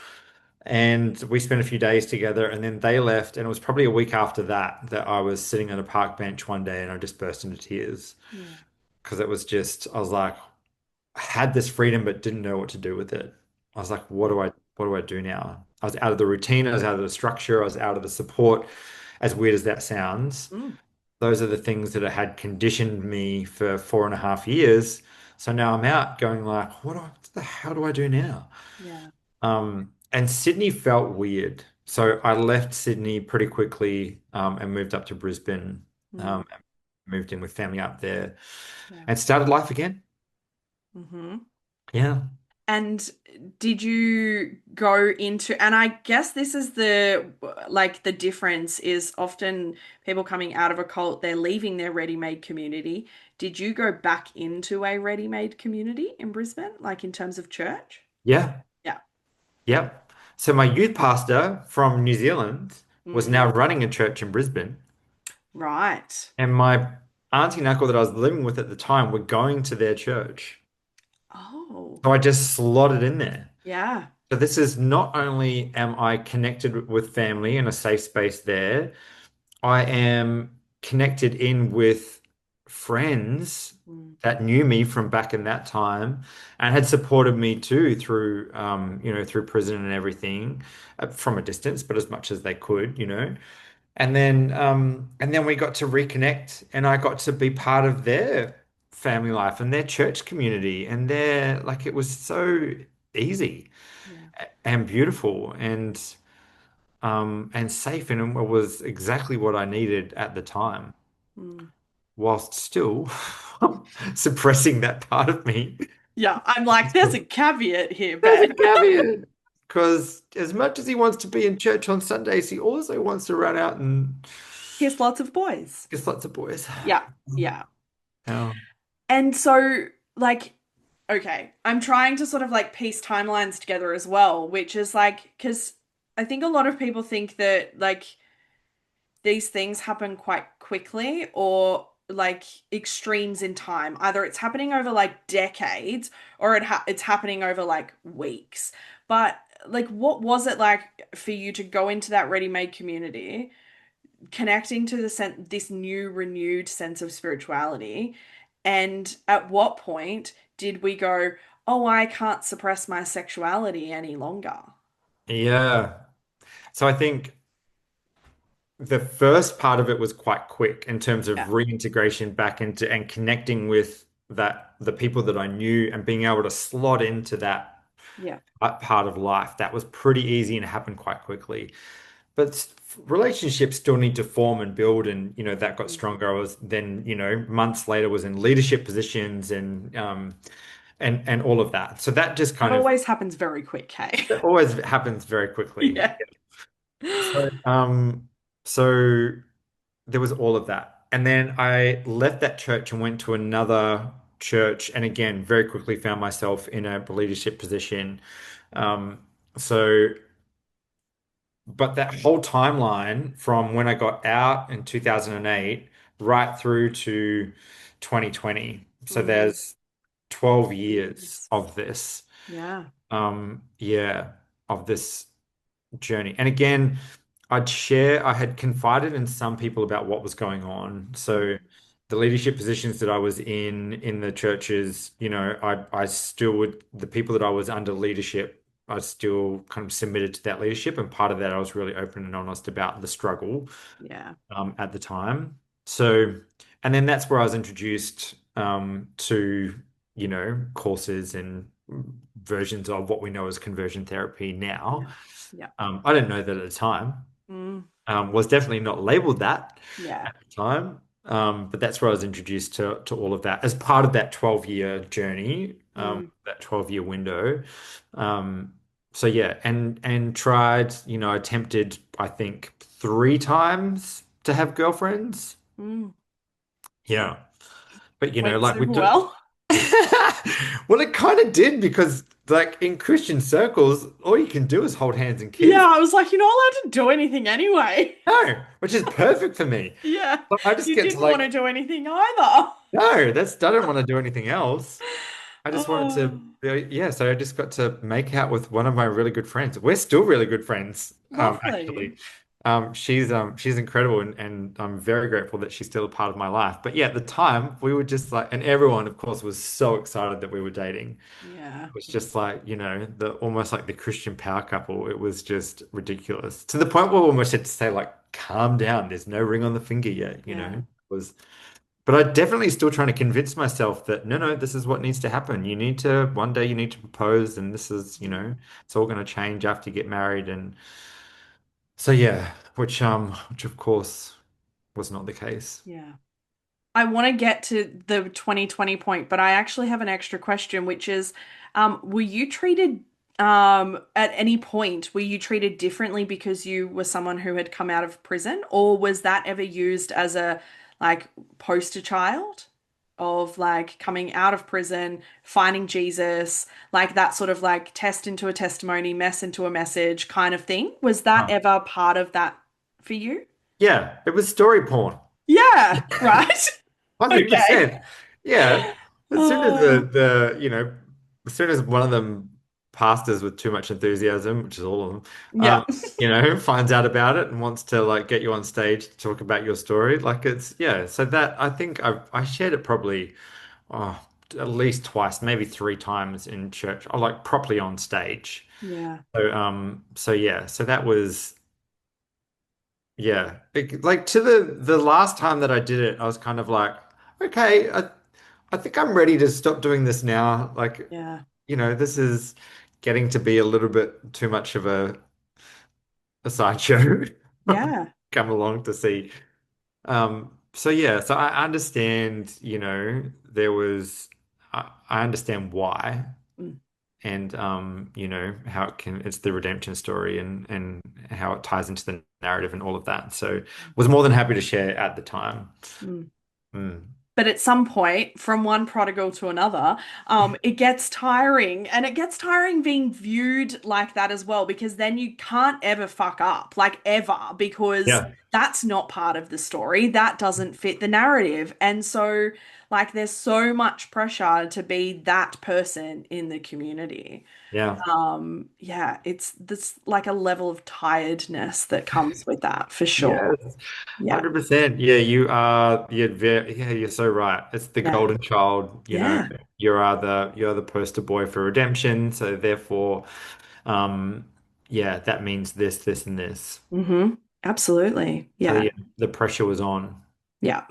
Speaker 2: And we spent a few days together and then they left. And it was probably a week after that that I was sitting on a park bench one day and I just burst into tears
Speaker 1: Yeah.
Speaker 2: because it was just, I was like, I had this freedom but didn't know what to do with it. I was like, what do I do now? I was out of the routine, I was out of the structure, I was out of the support, as weird as that sounds.
Speaker 1: Mm.
Speaker 2: Those are the things that had conditioned me for 4.5 years. So now I'm out going like, what the hell do I do now?
Speaker 1: Yeah.
Speaker 2: And Sydney felt weird. So I left Sydney pretty quickly and moved up to Brisbane,
Speaker 1: Mm.
Speaker 2: moved in with family up there
Speaker 1: Yeah.
Speaker 2: and started life again.
Speaker 1: Hmm.
Speaker 2: Yeah.
Speaker 1: And did you go into, and I guess this is the like the difference is often people coming out of a cult, they're leaving their ready-made community. Did you go back into a ready-made community in Brisbane, like in terms of church?
Speaker 2: Yeah.
Speaker 1: Yeah.
Speaker 2: Yep. So my youth pastor from New Zealand was
Speaker 1: Mm.
Speaker 2: now running a church in Brisbane.
Speaker 1: Right.
Speaker 2: And my auntie and uncle that I was living with at the time were going to their church.
Speaker 1: Oh,
Speaker 2: So I just slotted in there.
Speaker 1: yeah.
Speaker 2: So this is not only am I connected with family in a safe space there, I am connected in with friends
Speaker 1: Mm.
Speaker 2: that knew me from back in that time and had supported me too through you know, through prison and everything from a distance, but as much as they could, you know. And then we got to reconnect and I got to be part of their family life and their church community and their like it was so easy
Speaker 1: Yeah.
Speaker 2: and beautiful and safe and it was exactly what I needed at the time
Speaker 1: Mm.
Speaker 2: whilst still suppressing that part of me.
Speaker 1: Yeah, I'm like, there's a caveat here,
Speaker 2: There's
Speaker 1: babe.
Speaker 2: a caveat. Because as much as he wants to be in church on Sundays, he also wants to run out and
Speaker 1: Here's lots of boys.
Speaker 2: kiss lots of boys.
Speaker 1: Yeah, yeah.
Speaker 2: Oh,
Speaker 1: And so, like, okay, I'm trying to sort of like piece timelines together as well, which is like, because I think a lot of people think that like these things happen quite quickly or like extremes in time. Either it's happening over like decades or it's happening over like weeks. But like, what was it like for you to go into that ready-made community? Connecting to this new renewed sense of spirituality, and at what point did we go, oh, I can't suppress my sexuality any longer?
Speaker 2: yeah. So I think the first part of it was quite quick in terms
Speaker 1: Yeah.
Speaker 2: of reintegration back into and connecting with the people that I knew and being able to slot into that.
Speaker 1: Yeah.
Speaker 2: part of life. That was pretty easy and happened quite quickly. But relationships still need to form and build, and that got
Speaker 1: Mm.
Speaker 2: stronger. I was then, months later was in leadership positions and all of that. So that just
Speaker 1: That
Speaker 2: kind of
Speaker 1: always happens very quick, hey?
Speaker 2: that always happens very quickly.
Speaker 1: Yeah.
Speaker 2: So so there was all of that. And then I left that church and went to another church, and again, very quickly found myself in a leadership position. Um, so but that whole timeline from when I got out in 2008 right through to 2020. So
Speaker 1: Mm.
Speaker 2: there's 12 years
Speaker 1: Yes.
Speaker 2: of this.
Speaker 1: Yeah.
Speaker 2: Yeah, of this journey. And again, I had confided in some people about what was going on. So the leadership positions that I was in the churches, I still would, the people that I was under leadership, I still kind of submitted to that leadership. And part of that, I was really open and honest about the struggle
Speaker 1: Yeah.
Speaker 2: at the time. So, and then that's where I was introduced to, courses and versions of what we know as conversion therapy now.
Speaker 1: Yeah. Yeah.
Speaker 2: I didn't know that at the time.
Speaker 1: Mm.
Speaker 2: Was definitely not labeled that
Speaker 1: Yeah.
Speaker 2: at the time. But that's where I was introduced to all of that as part of that 12-year journey,
Speaker 1: Mm.
Speaker 2: that 12-year window. Um, so yeah, and tried, attempted, I think, 3 times to have girlfriends.
Speaker 1: Mm.
Speaker 2: Yeah. But
Speaker 1: Went
Speaker 2: like we
Speaker 1: super
Speaker 2: do.
Speaker 1: well.
Speaker 2: Well, it kind of did because like in Christian circles, all you can do is hold hands and
Speaker 1: Yeah,
Speaker 2: kiss.
Speaker 1: I was like, you're not allowed to do anything anyway.
Speaker 2: No, which is perfect for me.
Speaker 1: Yeah.
Speaker 2: So I just
Speaker 1: You
Speaker 2: get to
Speaker 1: didn't want to
Speaker 2: like,
Speaker 1: do anything either.
Speaker 2: no, I don't want to do anything else. I just wanted
Speaker 1: Oh,
Speaker 2: yeah, so I just got to make out with one of my really good friends. We're still really good friends, actually.
Speaker 1: lovely.
Speaker 2: She's incredible and I'm very grateful that she's still a part of my life. But yeah, at the time we were just like, and everyone, of course, was so excited that we were dating.
Speaker 1: Yeah.
Speaker 2: It was just like, the almost like the Christian power couple. It was just ridiculous to the point where we almost had to say, like, calm down. There's no ring on the finger yet.
Speaker 1: Yeah.
Speaker 2: It was, but I definitely still trying to convince myself that no, this is what needs to happen. One day you need to propose, and this is,
Speaker 1: Mm.
Speaker 2: it's all going to change after you get married. And so, yeah, which of course was not the case.
Speaker 1: Yeah. I want to get to the 2020 point, but I actually have an extra question, which is, were you treated, at any point, were you treated differently because you were someone who had come out of prison, or was that ever used as a like poster child of like coming out of prison, finding Jesus, like that sort of like test into a testimony, mess into a message kind of thing? Was that
Speaker 2: Huh.
Speaker 1: ever part of that for you?
Speaker 2: Yeah, it was story porn.
Speaker 1: Yeah, right. Okay.
Speaker 2: 100%. Yeah. As soon as
Speaker 1: Oh,
Speaker 2: as soon as one of them pastors with too much enthusiasm, which is all of them,
Speaker 1: yeah.
Speaker 2: finds out about it and wants to like get you on stage to talk about your story, like it's yeah. So that I think I shared it probably oh, at least twice, maybe 3 times in church, or like properly on stage.
Speaker 1: Yeah.
Speaker 2: So yeah, so that was yeah, like to the last time that I did it, I was kind of like, okay, I think I'm ready to stop doing this now. Like,
Speaker 1: Yeah.
Speaker 2: this is getting to be a little bit too much of a sideshow.
Speaker 1: Yeah.
Speaker 2: Come along to see. So yeah, so I understand, I understand why
Speaker 1: Mm.
Speaker 2: and how it's the redemption story and how it ties into the narrative and all of that. So was more than happy to share at the time.
Speaker 1: Mm.
Speaker 2: Mm.
Speaker 1: But at some point, from one prodigal to another, it gets tiring. And it gets tiring being viewed like that as well, because then you can't ever fuck up, like ever, because
Speaker 2: Yeah,
Speaker 1: that's not part of the story. That doesn't fit the narrative. And so, like, there's so much pressure to be that person in the community.
Speaker 2: yeah.
Speaker 1: Yeah, it's this like a level of tiredness that comes with that for sure.
Speaker 2: Yes,
Speaker 1: Yeah.
Speaker 2: 100%. Yeah, you're so right. It's the
Speaker 1: Yeah.
Speaker 2: golden child,
Speaker 1: Yeah.
Speaker 2: you're the poster boy for redemption. So therefore, um, yeah, that means this, and this.
Speaker 1: Mm-hmm. Absolutely.
Speaker 2: So
Speaker 1: Yeah.
Speaker 2: yeah, the pressure was on.
Speaker 1: Yeah.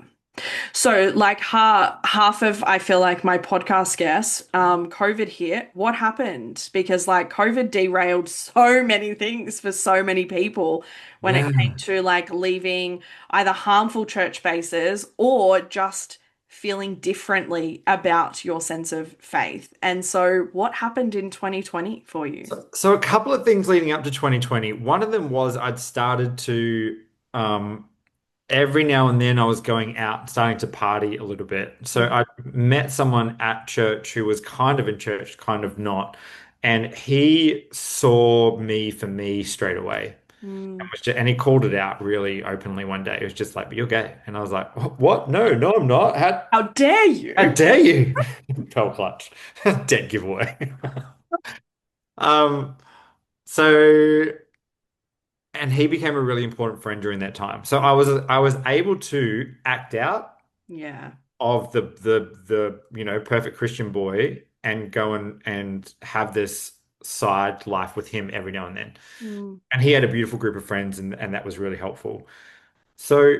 Speaker 1: So, like half of I feel like my podcast guests, COVID hit. What happened? Because like COVID derailed so many things for so many people when it came
Speaker 2: Yeah.
Speaker 1: to like leaving either harmful church bases or just feeling differently about your sense of faith. And so, what happened in 2020 for you?
Speaker 2: So a couple of things leading up to 2020. One of them was I'd started to um, every now and then I was going out, starting to party a little bit. So
Speaker 1: Mhm.
Speaker 2: I met someone at church who was kind of in church, kind of not. And he saw me for me straight away.
Speaker 1: Mm.
Speaker 2: And he called it out really openly one day. He was just like, "But you're gay." And I was like, "What? No, no, I'm not.
Speaker 1: How dare
Speaker 2: How
Speaker 1: you?
Speaker 2: dare you?" Pearl clutch. Dead giveaway. Um, so and he became a really important friend during that time. So I was able to act out
Speaker 1: Yeah.
Speaker 2: of the perfect Christian boy and go and have this side life with him every now and then.
Speaker 1: Mm.
Speaker 2: And he had a beautiful group of friends and that was really helpful. So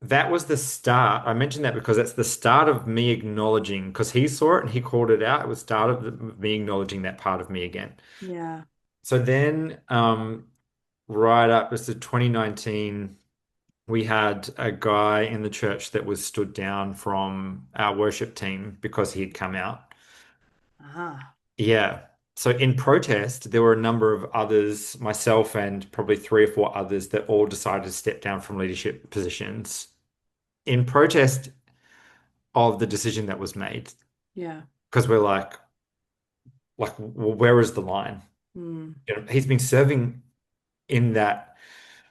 Speaker 2: that was the start. I mentioned that because that's the start of me acknowledging, because he saw it and he called it out. It was start of me acknowledging that part of me again.
Speaker 1: Yeah.
Speaker 2: So then right up, this is 2019. We had a guy in the church that was stood down from our worship team because he had come out.
Speaker 1: Ah.
Speaker 2: Yeah. So in protest, there were a number of others, myself and probably three or four others, that all decided to step down from leadership positions in protest of the decision that was made.
Speaker 1: Yeah.
Speaker 2: Because we're like, well, where is the line?
Speaker 1: Mm.
Speaker 2: He's been serving in that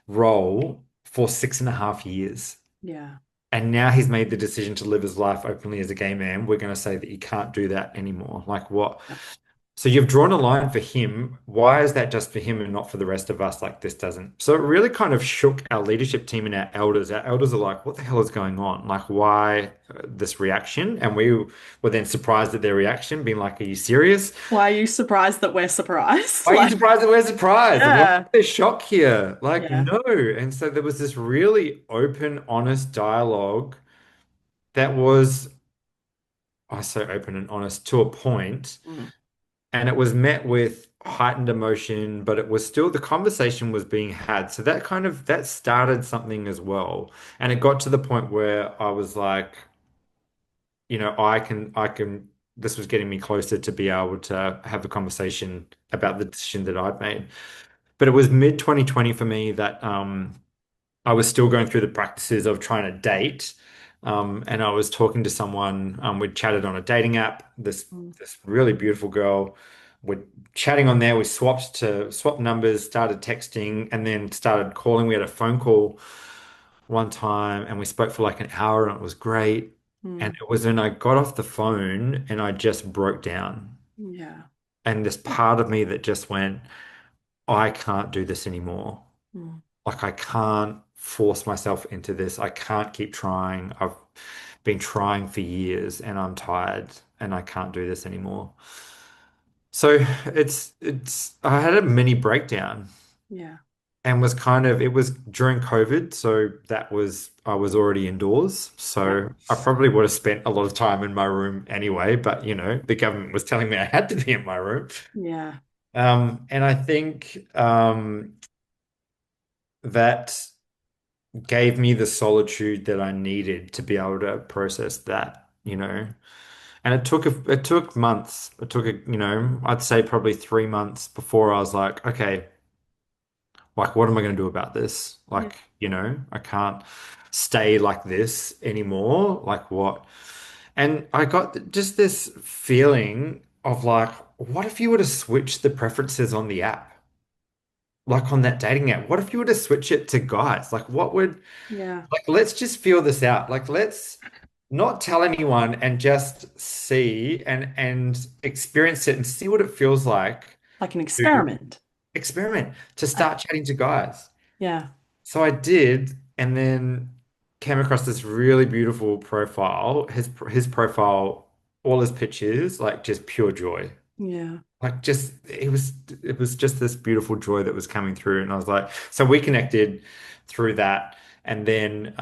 Speaker 2: role for 6.5 years.
Speaker 1: Yeah.
Speaker 2: And now he's made the decision to live his life openly as a gay man. We're going to say that you can't do that anymore. Like what?
Speaker 1: Yeah.
Speaker 2: So you've drawn a line for him. Why is that just for him and not for the rest of us? Like this doesn't. So it really kind of shook our leadership team and our elders. Our elders are like, what the hell is going on? Like, why this reaction? And we were then surprised at their reaction, being like, are you serious?
Speaker 1: Why are you surprised that we're surprised?
Speaker 2: Why are you
Speaker 1: Like,
Speaker 2: surprised that we're surprised? Why is
Speaker 1: yeah.
Speaker 2: there shock here? Like,
Speaker 1: Yeah.
Speaker 2: no. And so there was this really open, honest dialogue that was I say open and honest to a point,
Speaker 1: Mm.
Speaker 2: and it was met with heightened emotion, but it was still the conversation was being had. So that kind of that started something as well. And it got to the point where I was like, I can this was getting me closer to be able to have a conversation about the decision that I'd made. But it was mid 2020 for me that I was still going through the practices of trying to date. And I was talking to someone, we'd chatted on a dating app,
Speaker 1: Mm.
Speaker 2: this really beautiful girl. We're chatting on there. We swapped numbers, started texting, and then started calling. We had a phone call one time and we spoke for like an hour and it was great. And
Speaker 1: Mm.
Speaker 2: it was when I got off the phone and I just broke down.
Speaker 1: Yeah.
Speaker 2: And this part of me that just went, I can't do this anymore.
Speaker 1: Mm.
Speaker 2: Like I can't force myself into this. I can't keep trying. I've been trying for years and I'm tired and I can't do this anymore. So it's I had a mini breakdown
Speaker 1: Yeah.
Speaker 2: and was kind of it was during COVID, so that was I was already indoors.
Speaker 1: Yeah.
Speaker 2: So I probably would have spent a lot of time in my room anyway, but the government was telling me I had to be in my room.
Speaker 1: Yeah.
Speaker 2: And I think that gave me the solitude that I needed to be able to process that. And it took months. It took I'd say probably 3 months before I was like, okay, like what am I going to do about this?
Speaker 1: Yeah.
Speaker 2: I can't stay like this anymore. Like what? And I got just this feeling of like, what if you were to switch the preferences on the app? Like on that dating app, what if you were to switch it to guys? Like what would
Speaker 1: Yeah.
Speaker 2: Like, let's just feel this out. Like, let's not tell anyone and just see and experience it and see what it feels like
Speaker 1: Like an
Speaker 2: to
Speaker 1: experiment.
Speaker 2: experiment, to
Speaker 1: Uh,
Speaker 2: start chatting to guys.
Speaker 1: yeah.
Speaker 2: So I did, and then came across this really beautiful profile. His profile, all his pictures, like just pure joy.
Speaker 1: Yeah.
Speaker 2: Like just it was just this beautiful joy that was coming through. And I was like, so we connected through that. And then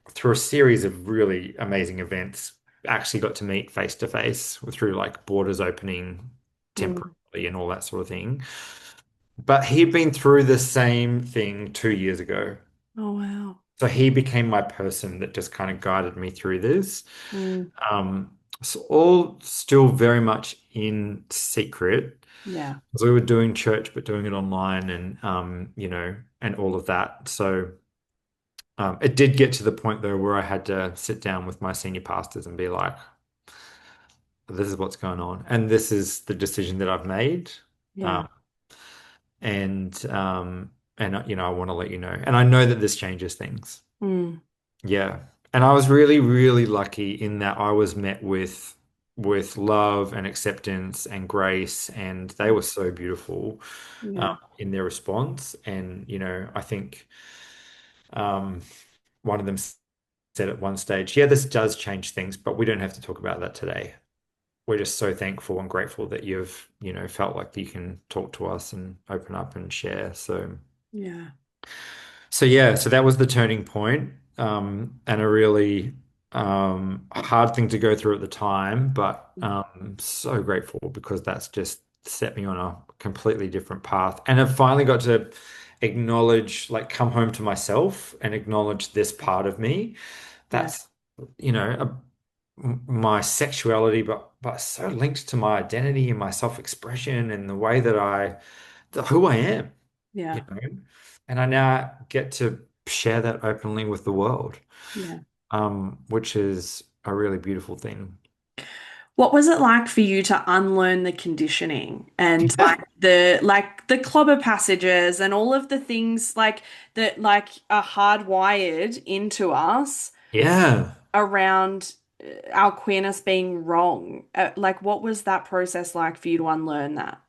Speaker 2: through a series of really amazing events, actually got to meet face to face through like borders opening
Speaker 1: Mm.
Speaker 2: temporarily and all that sort of thing. But he'd been through the same thing 2 years ago.
Speaker 1: Oh, wow.
Speaker 2: So he became my person that just kind of guided me through this.
Speaker 1: Mm.
Speaker 2: So all still very much in secret.
Speaker 1: Yeah.
Speaker 2: So we were doing church, but doing it online and and all of that. So it did get to the point though where I had to sit down with my senior pastors and be like, this is what's going on, and this is the decision that I've made.
Speaker 1: Yeah.
Speaker 2: Um, and I want to let you know. And I know that this changes things.
Speaker 1: Mm.
Speaker 2: Yeah. And I was really, really lucky in that I was met with love and acceptance and grace, and they were so beautiful
Speaker 1: Yeah.
Speaker 2: in their response. And I think um, one of them said at one stage, "Yeah, this does change things, but we don't have to talk about that today. We're just so thankful and grateful that you've, felt like you can talk to us and open up and share."
Speaker 1: Yeah.
Speaker 2: So yeah, so that was the turning point, and a really hard thing to go through at the time, but so grateful because that's just set me on a completely different path. And I finally got to acknowledge, like, come home to myself and acknowledge this part of me.
Speaker 1: Yeah.
Speaker 2: That's, my sexuality, but so linked to my identity and my self-expression and the way that who I am you
Speaker 1: Yeah.
Speaker 2: know, and I now get to share that openly with the world,
Speaker 1: Yeah.
Speaker 2: which is a really beautiful thing.
Speaker 1: What was it like for you to unlearn the conditioning and
Speaker 2: Yeah.
Speaker 1: like the clobber passages and all of the things like that like are hardwired into us
Speaker 2: Yeah,
Speaker 1: around our queerness being wrong? Like what was that process like for you to unlearn that?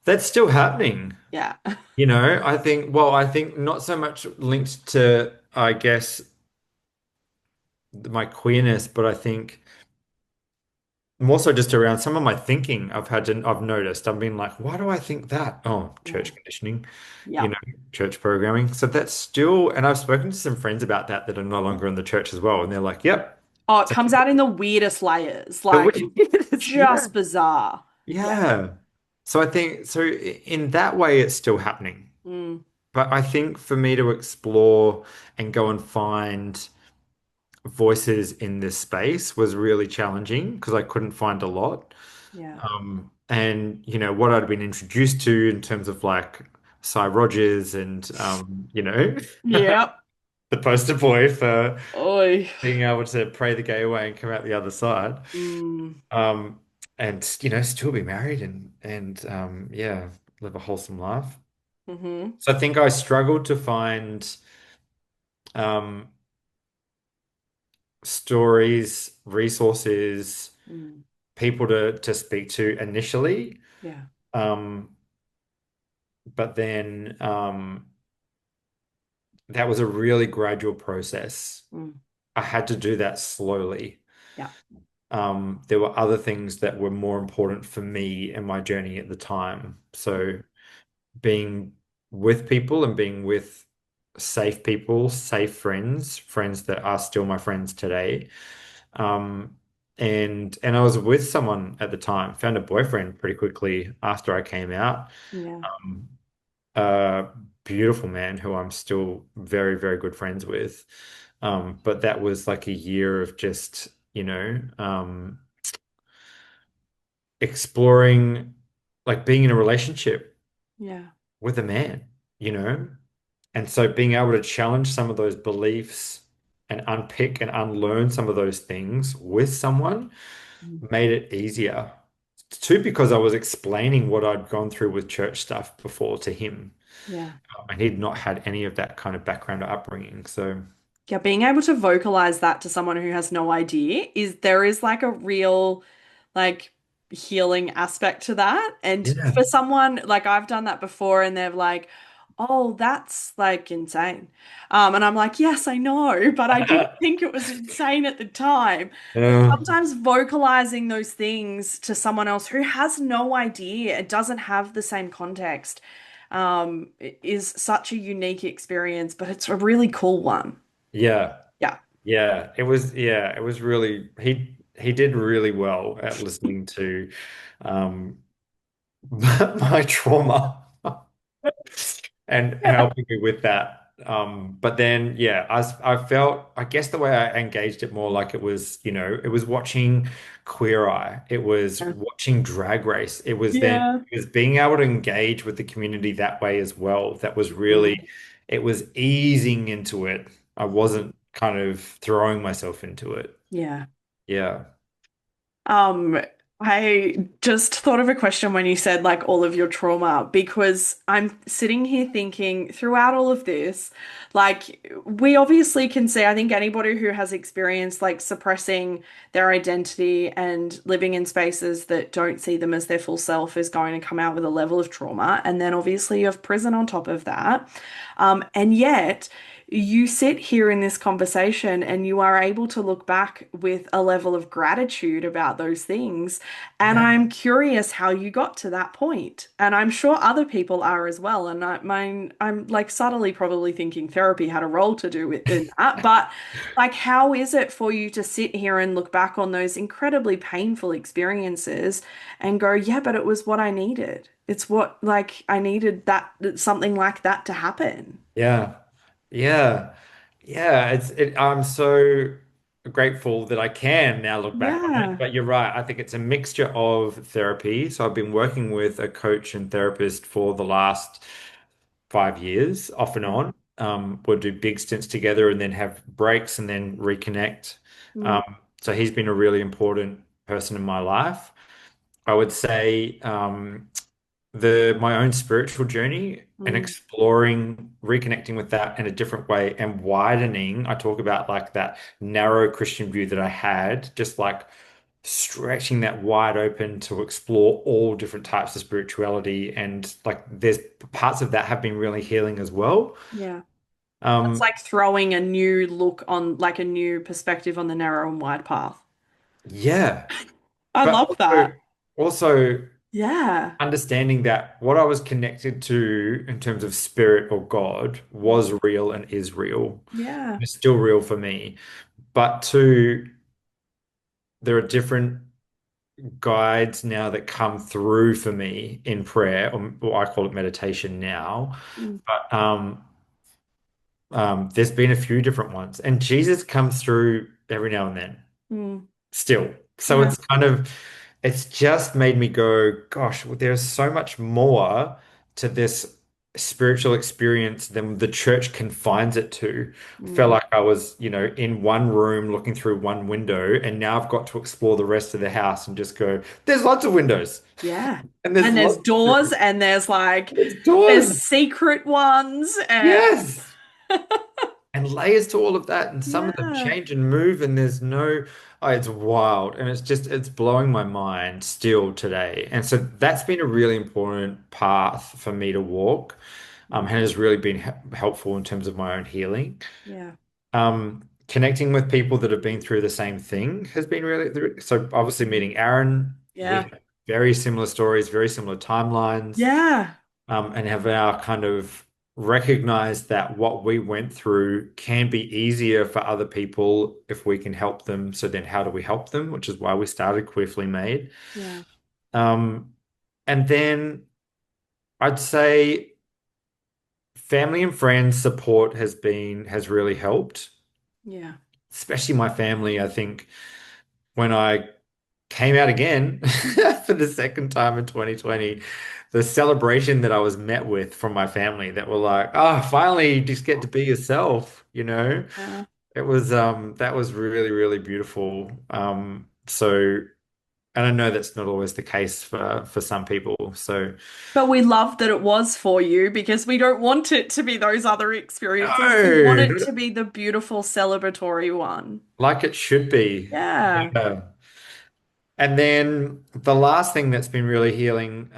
Speaker 2: that's still happening.
Speaker 1: Yeah.
Speaker 2: I think not so much linked to, I guess, my queerness, but I think more so just around some of my thinking I've noticed. I've been like, why do I think that? Oh,
Speaker 1: Yeah.
Speaker 2: church conditioning, you
Speaker 1: Yeah.
Speaker 2: know, church programming. So that's still, and I've spoken to some friends about that are no longer in the church as well. And they're like, yep.
Speaker 1: Oh, it
Speaker 2: So
Speaker 1: comes out in the weirdest layers,
Speaker 2: the
Speaker 1: like
Speaker 2: weirdest, yeah.
Speaker 1: just bizarre. Yeah.
Speaker 2: Yeah. So I think, so in that way, it's still happening.
Speaker 1: Mm.
Speaker 2: But I think for me to explore and go and find voices in this space was really challenging because I couldn't find a lot.
Speaker 1: Yeah.
Speaker 2: And what I'd been introduced to in terms of like Cy Rogers and
Speaker 1: Yep.
Speaker 2: the poster boy for
Speaker 1: Oi.
Speaker 2: being able to pray the gay away and come out the other side.
Speaker 1: Mm.
Speaker 2: Um, and still be married and yeah, live a wholesome life.
Speaker 1: Mm-hmm.
Speaker 2: So I think I struggled to find um stories, resources,
Speaker 1: Mm.
Speaker 2: people to speak to initially.
Speaker 1: Yeah.
Speaker 2: Um, but then that was a really gradual process.
Speaker 1: Mm.
Speaker 2: I had to do that slowly.
Speaker 1: Yeah.
Speaker 2: There were other things that were more important for me in my journey at the time. So being with people and being with safe people, safe friends, friends that are still my friends today. Um, and I was with someone at the time, found a boyfriend pretty quickly after I came out.
Speaker 1: Yeah.
Speaker 2: Um, a beautiful man who I'm still very, very good friends with. But that was like a year of just, exploring, like being in a relationship
Speaker 1: Yeah.
Speaker 2: with a man, you know? And so being able to challenge some of those beliefs and unpick and unlearn some of those things with someone
Speaker 1: Mm.
Speaker 2: made it easier. Two, because I was explaining what I'd gone through with church stuff before to him,
Speaker 1: Yeah.
Speaker 2: and he'd not had any of that kind of background or upbringing. So,
Speaker 1: Yeah, being able to vocalize that to someone who has no idea is there is like a real like healing aspect to that. And
Speaker 2: yeah.
Speaker 1: for someone like I've done that before and they're like, "Oh, that's like insane." And I'm like, "Yes, I know, but I didn't think it was insane at the time." But
Speaker 2: Yeah.
Speaker 1: sometimes vocalizing those things to someone else who has no idea, it doesn't have the same context, is such a unique experience, but it's a really cool one.
Speaker 2: Yeah.
Speaker 1: Yeah.
Speaker 2: Yeah, it was really he did really well at listening to um my trauma and
Speaker 1: Yeah.
Speaker 2: helping me with that. But then, yeah, I felt, I guess the way I engaged it more like it was, it was watching Queer Eye, it was watching Drag Race,
Speaker 1: Yeah.
Speaker 2: it was being able to engage with the community that way as well. That was really,
Speaker 1: Mm.
Speaker 2: it was easing into it. I wasn't kind of throwing myself into it.
Speaker 1: Yeah.
Speaker 2: Yeah.
Speaker 1: Um, I just thought of a question when you said like all of your trauma, because I'm sitting here thinking throughout all of this, like we obviously can see, I think anybody who has experienced like suppressing their identity and living in spaces that don't see them as their full self is going to come out with a level of trauma. And then obviously you have prison on top of that. And yet, you sit here in this conversation and you are able to look back with a level of gratitude about those things. And
Speaker 2: Yeah.
Speaker 1: I'm curious how you got to that point. And I'm sure other people are as well. And I'm like subtly probably thinking therapy had a role to do with in that. But like, how is it for you to sit here and look back on those incredibly painful experiences and go, yeah, but it was what I needed. It's what like I needed that something like that to happen.
Speaker 2: Yeah. Yeah. Yeah. I'm so grateful that I can now look back on it.
Speaker 1: Yeah.
Speaker 2: But you're right. I think it's a mixture of therapy. So I've been working with a coach and therapist for the last 5 years, off and on. We'll do big stints together and then have breaks and then reconnect.
Speaker 1: Mm,
Speaker 2: Um, so he's been a really important person in my life. I would say the my own spiritual journey and
Speaker 1: mm,
Speaker 2: exploring reconnecting with that in a different way and widening. I talk about like that narrow Christian view that I had, just like stretching that wide open to explore all different types of spirituality, and like there's parts of that have been really healing as well.
Speaker 1: yeah. It's
Speaker 2: um
Speaker 1: like throwing a new look on, like a new perspective on the narrow and wide path.
Speaker 2: yeah,
Speaker 1: I
Speaker 2: but
Speaker 1: love that.
Speaker 2: also
Speaker 1: Yeah.
Speaker 2: understanding that what I was connected to in terms of spirit or God
Speaker 1: Mm,
Speaker 2: was real and is real.
Speaker 1: yeah.
Speaker 2: It's still real for me. But two, there are different guides now that come through for me in prayer, or I call it meditation now.
Speaker 1: Mm,
Speaker 2: But there's been a few different ones, and Jesus comes through every now and then
Speaker 1: mm,
Speaker 2: still. So
Speaker 1: yeah.
Speaker 2: it's just made me go, gosh, well, there's so much more to this spiritual experience than the church confines it to. I felt
Speaker 1: Mm,
Speaker 2: like I was, in one room looking through one window, and now I've got to explore the rest of the house and just go, there's lots of windows
Speaker 1: yeah.
Speaker 2: and there's
Speaker 1: And there's
Speaker 2: lots
Speaker 1: doors and there's like
Speaker 2: there's
Speaker 1: there's
Speaker 2: doors.
Speaker 1: secret ones and
Speaker 2: Yes. And layers to all of that, and some of them
Speaker 1: yeah.
Speaker 2: change and move, and there's no, oh, it's wild, and it's blowing my mind still today. And so that's been a really important path for me to walk, and
Speaker 1: Mm,
Speaker 2: has really been helpful in terms of my own healing.
Speaker 1: yeah.
Speaker 2: Connecting with people that have been through the same thing has been really, so obviously meeting Aaron, we
Speaker 1: Yeah.
Speaker 2: have very similar stories, very similar timelines,
Speaker 1: Yeah.
Speaker 2: and have now kind of recognized that what we went through can be easier for other people if we can help them. So then how do we help them? Which is why we started Queerly Made.
Speaker 1: Yeah.
Speaker 2: Um, and then I'd say family and friends support has really helped,
Speaker 1: Yeah.
Speaker 2: especially my family. I think when I came out again for the second time in 2020, the celebration that I was met with from my family that were like, oh, finally you just get to be yourself, you know?
Speaker 1: Yeah.
Speaker 2: It was that was really, really beautiful. So and I know that's not always the case for some people. So
Speaker 1: But we love that it was for you because we don't want it to be those other experiences. We want
Speaker 2: no,
Speaker 1: it to be the beautiful celebratory one.
Speaker 2: like it should be.
Speaker 1: Yeah.
Speaker 2: Yeah. And then the last thing that's been really healing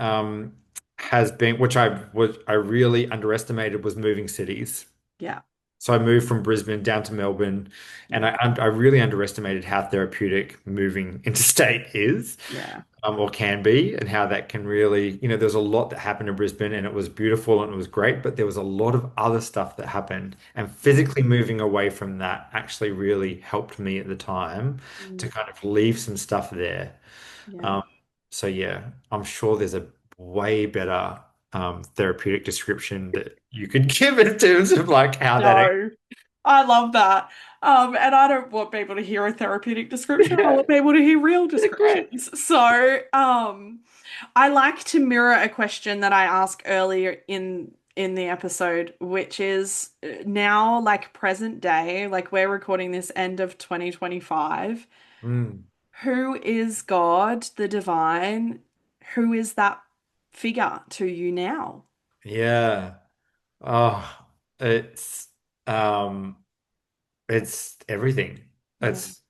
Speaker 2: has been, which I really underestimated, was moving cities.
Speaker 1: Yeah.
Speaker 2: So I moved from Brisbane down to Melbourne, and
Speaker 1: Mm,
Speaker 2: I really underestimated how therapeutic moving interstate is,
Speaker 1: yeah.
Speaker 2: or can be, and how that can really, there's a lot that happened in Brisbane, and it was beautiful and it was great, but there was a lot of other stuff that happened, and
Speaker 1: Yeah.
Speaker 2: physically moving away from that actually really helped me at the time to
Speaker 1: Mm,
Speaker 2: kind of leave some stuff there.
Speaker 1: yeah.
Speaker 2: Um, so yeah, I'm sure there's a way better therapeutic description that you could give in terms of like how that.
Speaker 1: No, I love that. And I don't want people to hear a therapeutic description. I
Speaker 2: Yeah,
Speaker 1: want people to hear real
Speaker 2: great.
Speaker 1: descriptions. So, I like to mirror a question that I asked earlier in the episode, which is now like present day, like we're recording this end of 2025.
Speaker 2: Mm,
Speaker 1: Who is God, the divine? Who is that figure to you now?
Speaker 2: yeah. Oh, it's um it's everything.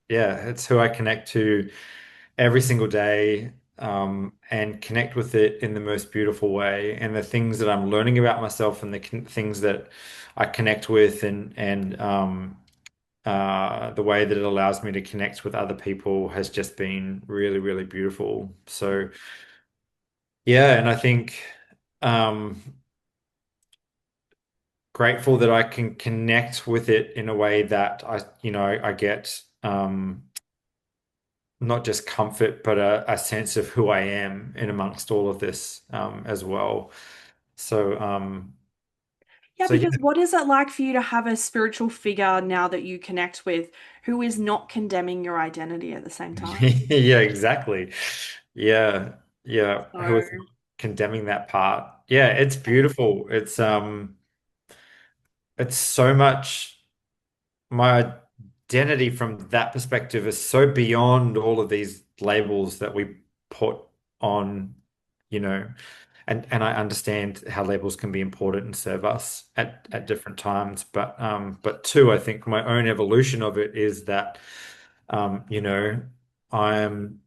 Speaker 1: Yeah.
Speaker 2: It's who I connect to every single day, and connect with it in the most beautiful way. And the things that I'm learning about myself and the things that I connect with, and the way that it allows me to connect with other people has just been really, really beautiful. So yeah, and I think um, grateful that I can connect with it in a way that I get not just comfort, but a sense of who I am in amongst all of this as well. So
Speaker 1: Yeah,
Speaker 2: so yeah,
Speaker 1: because what is it like for you to have a spiritual figure now that you connect with who is not condemning your identity at the same time?
Speaker 2: yeah, exactly. Yeah, yeah. Who is
Speaker 1: So,
Speaker 2: condemning that part? Yeah, it's beautiful. It's so much. My identity from that perspective is so beyond all of these labels that we put on, you know, and I understand how labels can be important and serve us at different times. But two, I think my own evolution of it is that um, you know, I am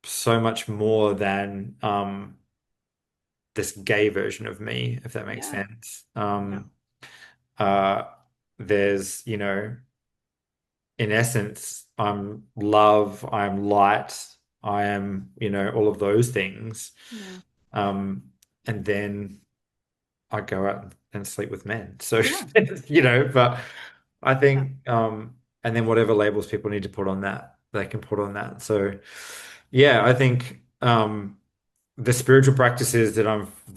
Speaker 2: so much more than this gay version of me, if that makes
Speaker 1: yeah,
Speaker 2: sense.
Speaker 1: yeah,
Speaker 2: Uh, there's, in essence, I'm love, I'm light, I am, all of those things.
Speaker 1: yeah,
Speaker 2: Um, and then I go out and sleep with men. So,
Speaker 1: yeah,
Speaker 2: but I
Speaker 1: yeah,
Speaker 2: think, and then whatever labels people need to put on that, they can put on that. So, yeah, I think, the spiritual practices that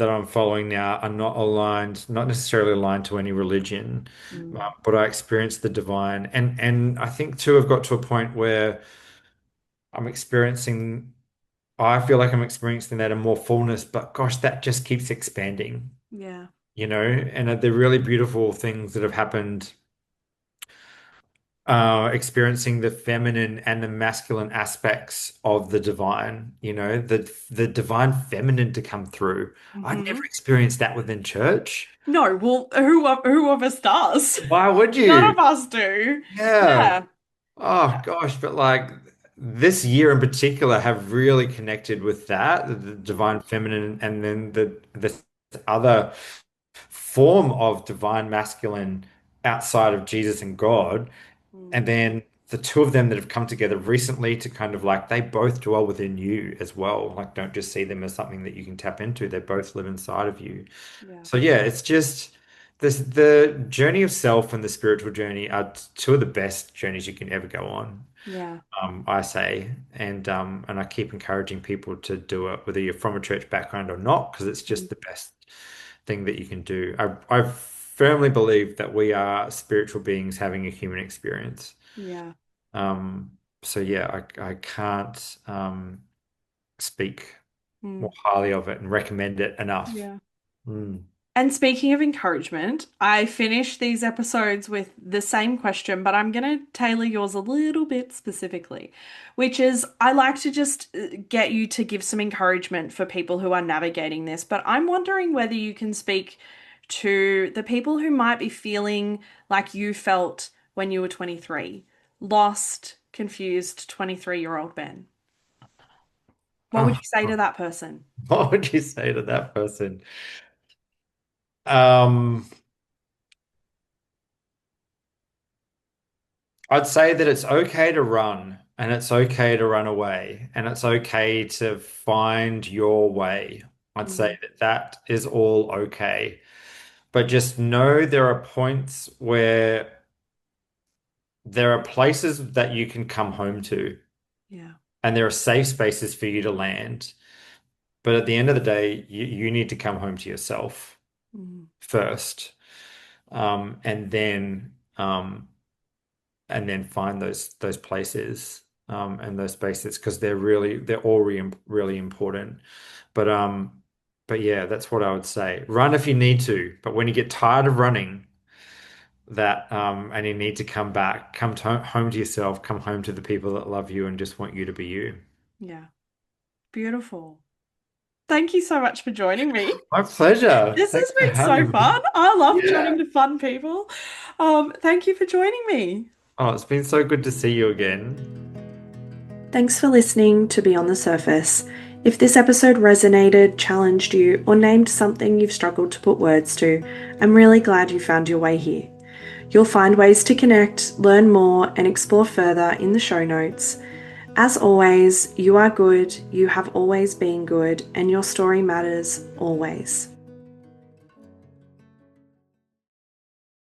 Speaker 2: I'm following now are not aligned, not necessarily aligned to any religion,
Speaker 1: mm,
Speaker 2: but I experience the divine, and I think too, I've got to a point where I'm experiencing, I feel like I'm experiencing that in more fullness, but gosh, that just keeps expanding,
Speaker 1: yeah,
Speaker 2: and the really beautiful things that have happened, experiencing the feminine and the masculine aspects of the divine, the divine feminine to come through. I never
Speaker 1: hmm.
Speaker 2: experienced that within church.
Speaker 1: No, well, who of us does?
Speaker 2: Why would
Speaker 1: None
Speaker 2: you?
Speaker 1: of us do.
Speaker 2: Yeah.
Speaker 1: Yeah,
Speaker 2: Oh gosh, but like this year in particular have really connected with that, the
Speaker 1: yeah,
Speaker 2: divine feminine, and then the other form of divine masculine outside of Jesus and God. And
Speaker 1: mm,
Speaker 2: then the two of them that have come together recently to kind of like they both dwell within you as well. Like don't just see them as something that you can tap into. They both live inside of you.
Speaker 1: yeah,
Speaker 2: So yeah, it's just the journey of self and the spiritual journey are two of the best journeys you can ever go on.
Speaker 1: yeah,
Speaker 2: I say, and I keep encouraging people to do it, whether you're from a church background or not, because it's
Speaker 1: mm,
Speaker 2: just the best thing that you can do. I firmly believe that we are spiritual beings having a human experience.
Speaker 1: yeah,
Speaker 2: So yeah, I can't speak more
Speaker 1: mm,
Speaker 2: highly of it and recommend it enough.
Speaker 1: yeah.
Speaker 2: Mm.
Speaker 1: And speaking of encouragement, I finished these episodes with the same question, but I'm going to tailor yours a little bit specifically, which is I like to just get you to give some encouragement for people who are navigating this. But I'm wondering whether you can speak to the people who might be feeling like you felt when you were 23, lost, confused 23-year-old Ben. What would
Speaker 2: Oh,
Speaker 1: you say to that person?
Speaker 2: what would you say to that person? Um, I'd say that it's okay to run and it's okay to run away and it's okay to find your way. I'd say
Speaker 1: Mm,
Speaker 2: that that is all okay. But just know there are points where there are places that you can come home to
Speaker 1: yeah.
Speaker 2: and there are safe spaces for you to land. But at the end of the day, you need to come home to yourself
Speaker 1: Mm,
Speaker 2: first. Um, and then um, and then find those places and those spaces because they're all really important. But but yeah, that's what I would say. Run if you need to, but when you get tired of running, that and you need to come back, come to home to yourself, come home to the people that love you and just want you to be you.
Speaker 1: yeah. Beautiful. Thank you so much for joining me.
Speaker 2: My pleasure.
Speaker 1: This
Speaker 2: Thanks
Speaker 1: has
Speaker 2: for
Speaker 1: been so
Speaker 2: having me.
Speaker 1: fun. I love
Speaker 2: Yeah.
Speaker 1: chatting to fun people. Thank you for joining me.
Speaker 2: Oh, it's been so good to see you again.
Speaker 1: Thanks for listening to Beyond the Surface. If this episode resonated, challenged you, or named something you've struggled to put words to, I'm really glad you found your way here. You'll find ways to connect, learn more, and explore further in the show notes. As always, you are good, you have always been good, and your story matters always.